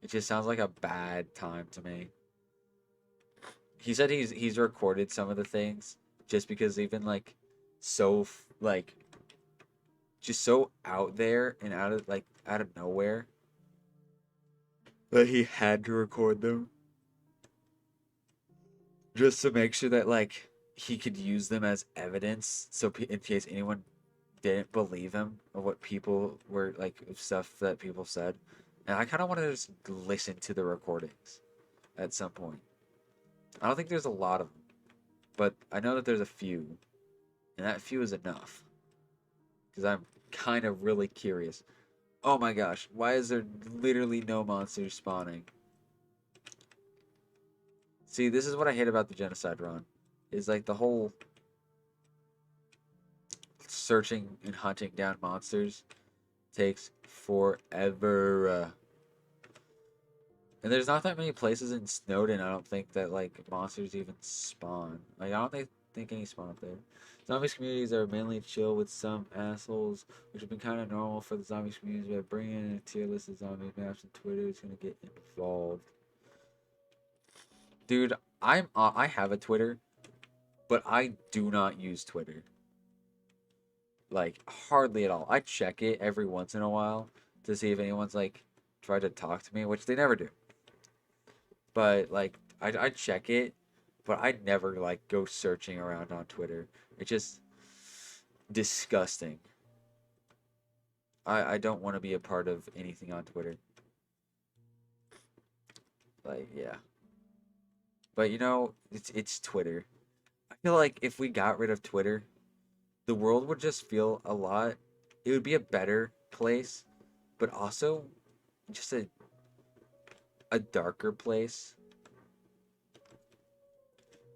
It just sounds like a bad time to me. He said he's recorded some of the things just because they've been like like just so out there and out of nowhere that he had to record them just to make sure that like he could use them as evidence so in case anyone didn't believe him of what people were like stuff that people said. And I kind of want to just listen to the recordings at some point. I don't think there's a lot of them, but I know that there's a few, and that few is enough because I'm kind of really curious. Oh my gosh, why is there literally no monsters spawning? See, this is what I hate about the genocide run. Is like the whole searching and hunting down monsters takes forever. And there's not that many places in Snowden, I don't think, that like monsters even spawn. Like I don't think any spawn up there. Zombies communities are mainly chill with some assholes, which have been kind of normal for the zombies communities. But bringing in a tier list of zombie maps and Twitter is gonna get involved. Dude, I have a Twitter, but I do not use Twitter. Like hardly at all. I check it every once in a while to see if anyone's like tried to talk to me, which they never do. But like I check it, but I never like go searching around on Twitter. It's just disgusting. I don't want to be a part of anything on Twitter. Like yeah. But you know, it's Twitter. I feel like if we got rid of Twitter, the world would just feel a lot, it would be a better place, but also just a darker place.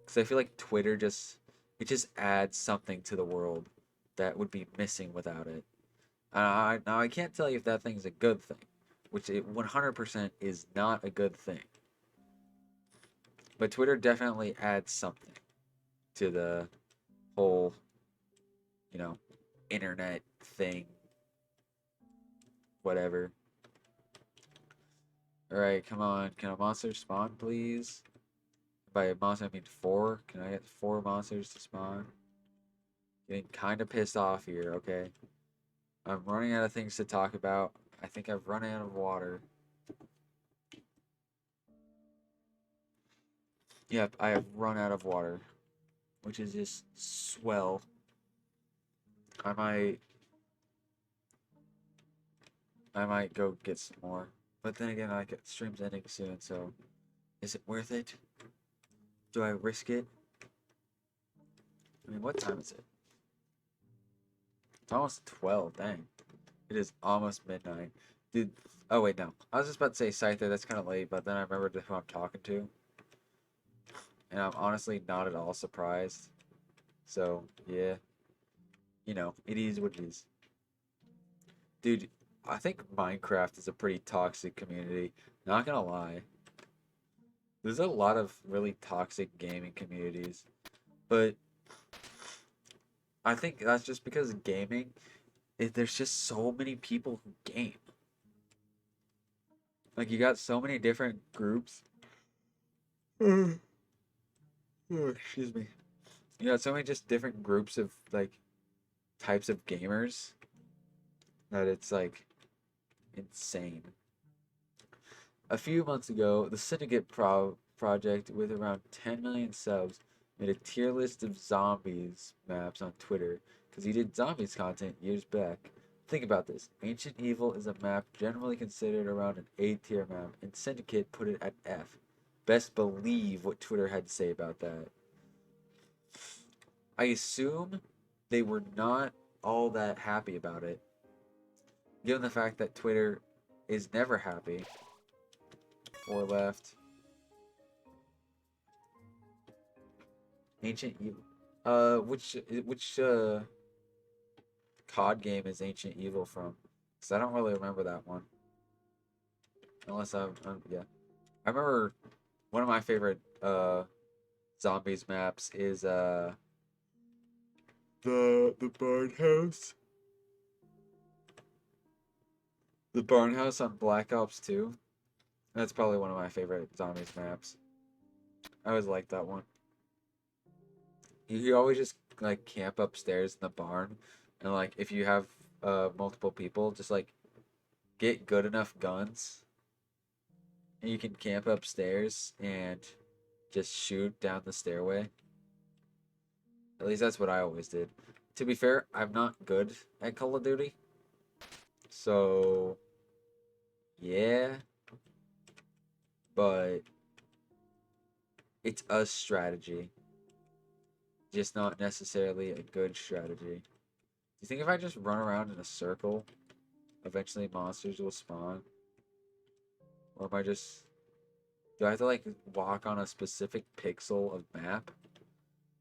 Because I feel like Twitter just, it just adds something to the world that would be missing without it. Now I can't tell you if that thing's a good thing, which it 100% is not a good thing. But Twitter definitely adds something to the whole, you know, internet thing, whatever. Alright, come on. Can a monster spawn, please? By a monster, I mean 4. Can I get 4 monsters to spawn? Getting kind of pissed off here, okay? I'm running out of things to talk about. I think I've run out of water. Yep, I have run out of water, which is just swell. I might I might go get some more. But then again, I get stream's ending soon, so is it worth it? Do I risk it? I mean, what time is it? It's almost 12, dang. It is almost midnight. Dude, oh wait, no. I was just about to say Scyther, that's kind of late, but then I remembered who I'm talking to. And I'm honestly not at all surprised. So, yeah. You know, it is what it is. Dude, I think Minecraft is a pretty toxic community. Not gonna lie. There's a lot of really toxic gaming communities. But I think that's just because gaming, there's just so many people who game. Like, you got so many different groups. Oh, excuse me. You got so many just different groups of, like, types of gamers that it's, like, insane. A few months ago, the Syndicate project, with around 10 million subs, made a tier list of zombies maps on Twitter because he did zombies content years back. Think about this. Ancient Evil is a map generally considered around an A tier map, and Syndicate put it at F. Best believe what Twitter had to say about that. I assume they were not all that happy about it, given the fact that Twitter is never happy. 4 left. Ancient Evil. Which COD game is Ancient Evil from? Because I don't really remember that one. Unless yeah. I remember one of my favorite zombies maps is the barn house. The barn house on Black Ops 2. That's probably one of my favorite zombies maps. I always liked that one. You always just like camp upstairs in the barn, and like if you have multiple people, just like get good enough guns, and you can camp upstairs and just shoot down the stairway. At least that's what I always did. To be fair, I'm not good at Call of Duty, so yeah, but it's a strategy, just not necessarily a good strategy. Do you think if I just run around in a circle eventually monsters will spawn? Or am I just... Do I have to, like, walk on a specific pixel of map?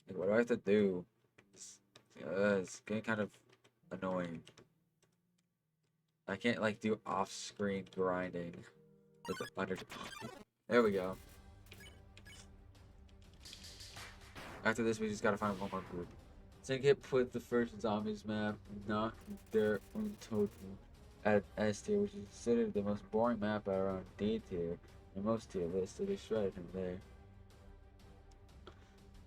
Like, what do I have to do? It's getting kind of annoying. I can't, like, do off-screen grinding with the under... There we go. After this, we just gotta find one more group. Syndicate put the first zombies map, knock their own totem at S tier, which is considered the most boring map around D tier and most tier list, so they shredded him there.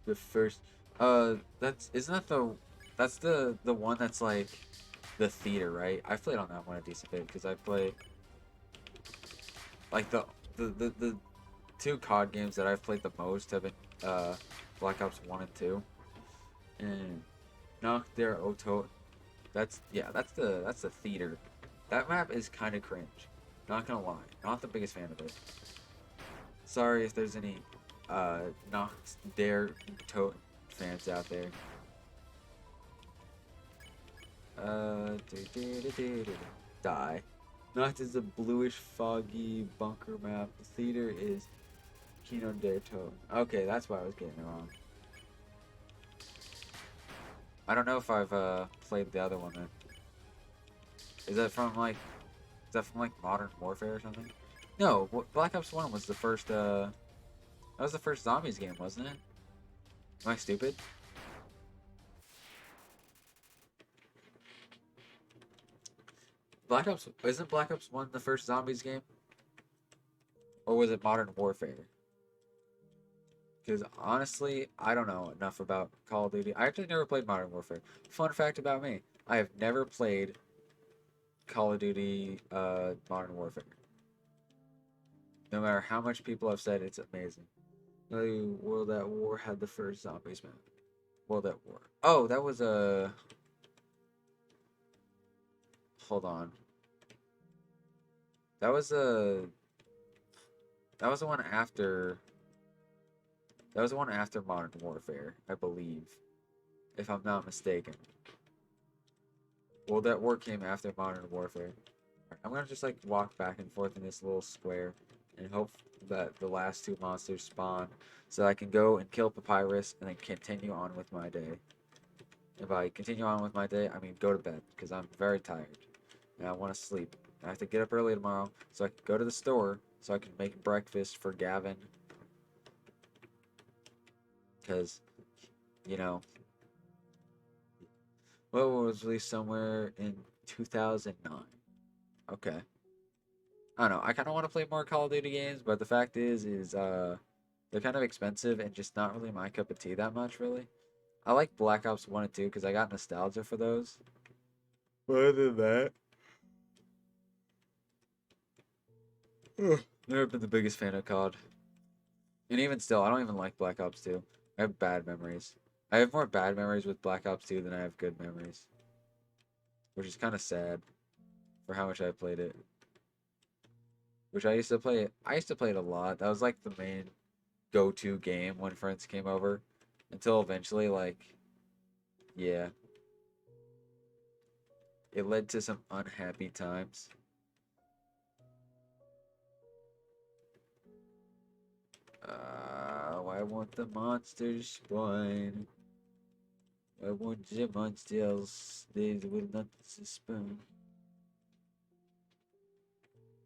The first, that's the one that's like the theater, right? I've played on that one a decent bit because I play like the two COD games that I've played the most have been Black Ops 1 and 2. And knock their Oto. That's the theater. That map is kind of cringe. Not gonna lie, not the biggest fan of it. Sorry if there's any knock their toe fans out there. Die. Knocked is a bluish, foggy bunker map. The theater is Kino del Toro. Okay, that's why I was getting it wrong. I don't know if I've played the other one then. Is that from like Modern Warfare or something? No, Black Ops 1 was the first that was the first zombies game, wasn't it? Am I stupid? Isn't Black Ops 1 the first zombies game? Or was it Modern Warfare? Because honestly, I don't know enough about Call of Duty. I actually never played Modern Warfare. Fun fact about me, I have never played Call of Duty Modern Warfare. No matter how much people have said it's amazing. World at War had the first zombies map. World at War. Oh, that was a... Hold on. That was the one after... That was the one after Modern Warfare, I believe. If I'm not mistaken. World at War came after Modern Warfare. I'm gonna just like walk back and forth in this little square and hope that the last two monsters spawn so I can go and kill Papyrus and then continue on with my day. If I continue on with my day, I mean go to bed because I'm very tired and I want to sleep. I have to get up early tomorrow so I can go to the store so I can make breakfast for Gavin. Because, you know, well, it was released somewhere in 2009. Okay. I don't know. I kind of want to play more Call of Duty games, but the fact is they're kind of expensive and just not really my cup of tea that much, really. I like Black Ops 1 and 2 because I got nostalgia for those. But other than that, never been the biggest fan of COD. And even still, I don't even like Black Ops 2. I have bad memories. I have more bad memories with Black Ops 2 than I have good memories. Which is kind of sad for how much I played it. Which I used to play it. I used to play it a lot. That was like the main go-to game when friends came over. Until eventually, like, yeah. It led to some unhappy times. Why won't the monsters spawn? Why won't the monsters? They will not spawn.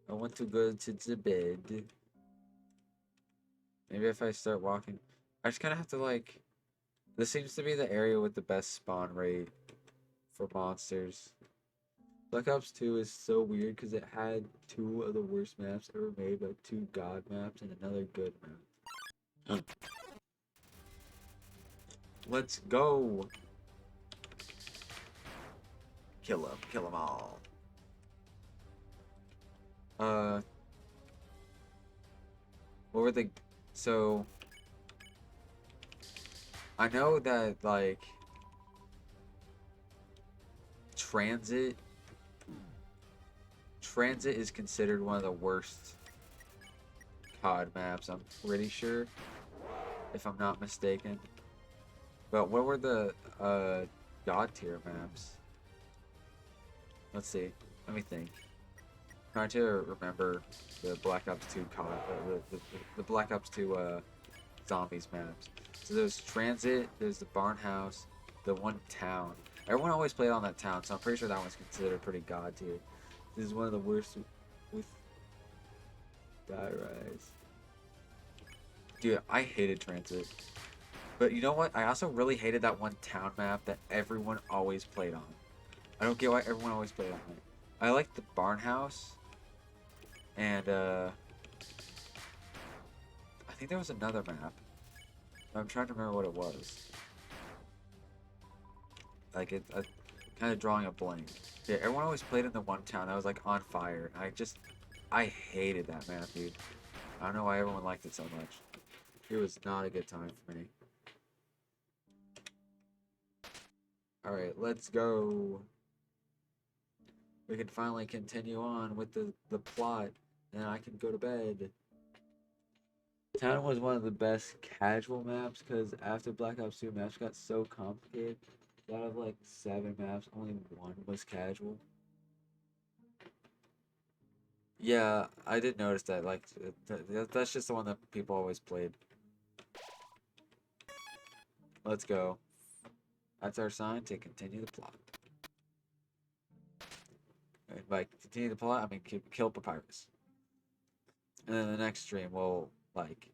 I want to go to the bed. Maybe if I start walking, I just kind of have to like. This seems to be the area with the best spawn rate for monsters. Black Ops 2 is so weird because it had two of the worst maps ever made, but two god maps and another good map. Let's go. Kill them all. What were the... So... I know that, like... Transit is considered one of the worst COD maps, I'm pretty sure. If I'm not mistaken. But what were the God tier maps? Let's see. Let me think. Trying to remember the Black Ops 2 the Black Ops 2 zombies maps. So there's Transit, there's the Barn House, the one town. Everyone always played on that town, so I'm pretty sure that one's considered pretty god tier. This is one of the worst with Die Rise. Dude, I hated Transit. But you know what? I also really hated that one town map that everyone always played on. I don't get why everyone always played on it. I like the Barn House. And, I think there was another map. I'm trying to remember what it was. Like, I'm kind of drawing a blank. Yeah, everyone always played in the one town that was, like, on fire. I hated that map, dude. I don't know why everyone liked it so much. It was not a good time for me. Alright, let's go. We can finally continue on with the plot, and I can go to bed. Town was one of the best casual maps, because after Black Ops 2 maps got so complicated, out of like 7 maps, only 1 was casual. Yeah, I did notice that, like, that's just the one that people always played. Let's go. That's our sign to continue the plot. And by continue the plot, I mean kill Papyrus. And then the next stream will, like,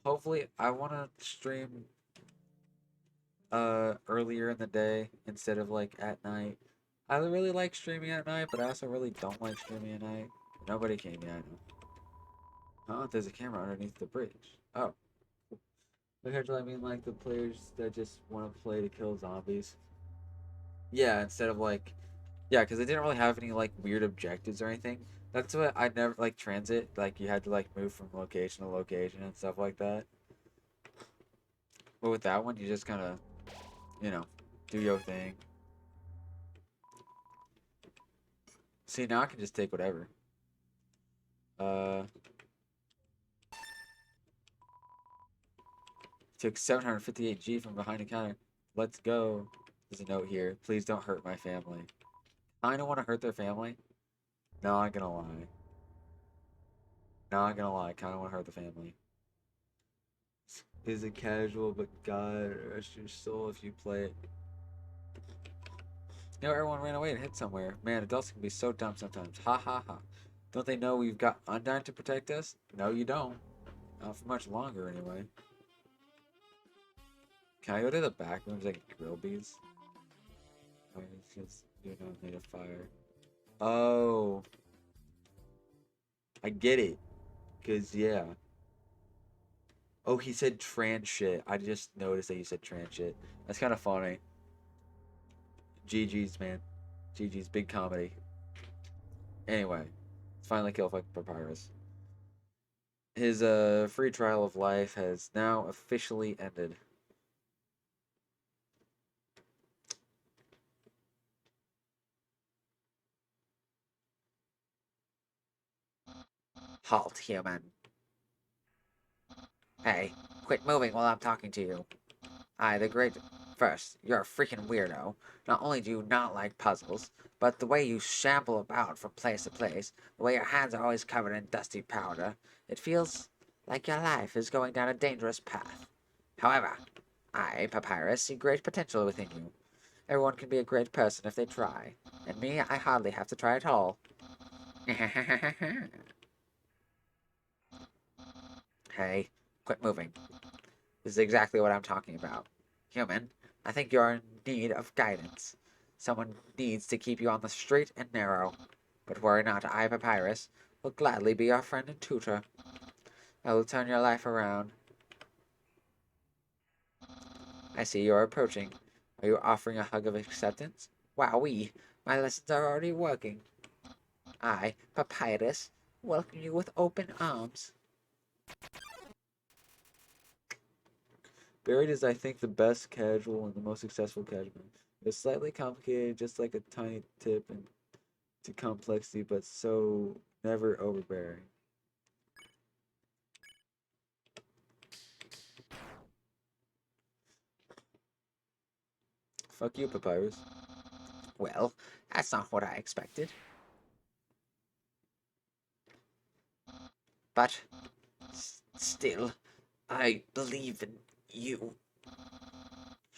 hopefully, I want to stream earlier in the day instead of like at night. I really like streaming at night, but I also really don't like streaming at night. Nobody came yet. Oh, there's a camera underneath the bridge. Oh. Because I mean like the players that just want to play to kill zombies. Yeah, instead of like yeah, because they didn't really have any like weird objectives or anything. That's what I never like Transit, like you had to like move from location to location and stuff like that. But with that one you just kinda, you know, do your thing. See, now I can just take whatever. Took 758 G from behind the counter. Let's go. There's a note here. Please don't hurt my family. I don't want to hurt their family. Not gonna lie. Not gonna lie. Kinda want to hurt the family. Is it casual, but God, rest your soul if you play it. You know, everyone ran away and hid somewhere. Man, adults can be so dumb sometimes. Ha ha ha. Don't they know we've got Undyne to protect us? No, you don't. Not for much longer, anyway. Can I go to the back rooms like grill bees? Oh, it's just, you know, made of fire. Oh. I get it. Because, yeah. Oh, he said trans shit. I just noticed that you said trans shit. That's kind of funny. GG's, man. GG's, big comedy. Anyway, let's finally kill Papyrus. His free trial of life has now officially ended.
Halt, human. Hey, quit moving while I'm talking to you. The great... First, you're a freaking weirdo. Not only do you not like puzzles, but the way you shamble about from place to place, the way your hands are always covered in dusty powder, it feels like your life is going down a dangerous path. However, I, Papyrus, see great potential within you. Everyone can be a great person if they try. And me, I hardly have to try at all. Hey, quit moving. This is exactly what I'm talking about. Human, I think you're in need of guidance. Someone needs to keep you on the straight and narrow. But worry not, I, Papyrus, will gladly be your friend and tutor. I will turn your life around. I see you're approaching. Are you offering a hug of acceptance? Wowee, my lessons are already working. I, Papyrus, welcome you with open arms.
Buried is, I think, the best casual and the most successful casual. It's slightly complicated, just like a tiny tip and to complexity, but so never overbearing. Fuck you, Papyrus.
Well, that's not what I expected. but still, I believe in you.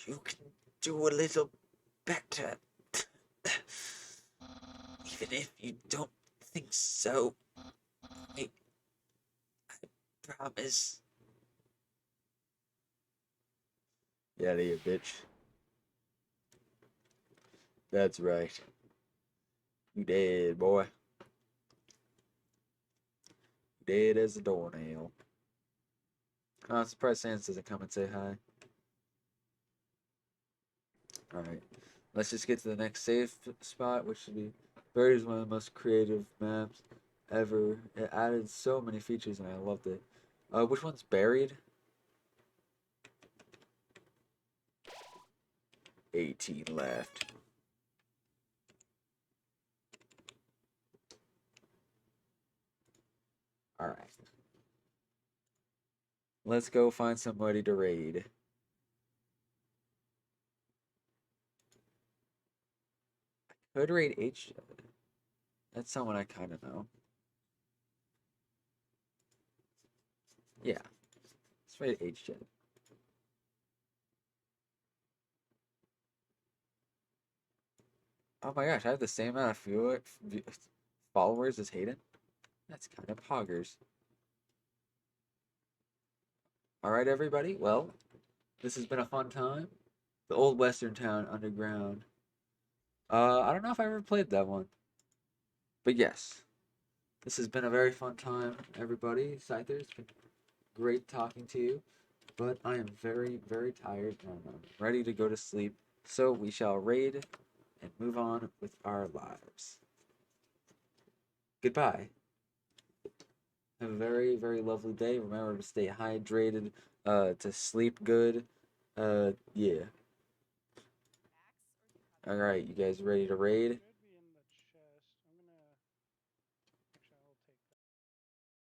You can do a little better. Even if you don't think so, I promise.
Get out of here, bitch. That's right. You dead, boy. Dead as a doornail. Oh, I'm surprised Sans doesn't come and say hi. Alright. Let's just get to the next safe spot, which should be Buried is one of the most creative maps ever. It added so many features and I loved it. Which one's Buried? 18 left. Alright. Let's go find somebody to raid. Could raid H. That's someone I kind of know. Yeah. Let's raid H. Oh my gosh, I have the same amount of followers as Hayden? That's kind of poggers. Alright, everybody. Well, this has been a fun time. The Old Western Town Underground. I don't know if I ever played that one. But yes. This has been a very fun time, everybody. Scyther, it's been great talking to you. But I am very, very tired and I'm ready to go to sleep. So we shall raid and move on with our lives. Goodbye. Have a very, very lovely day. Remember to stay hydrated, to sleep good. Yeah. Alright, you guys ready to raid?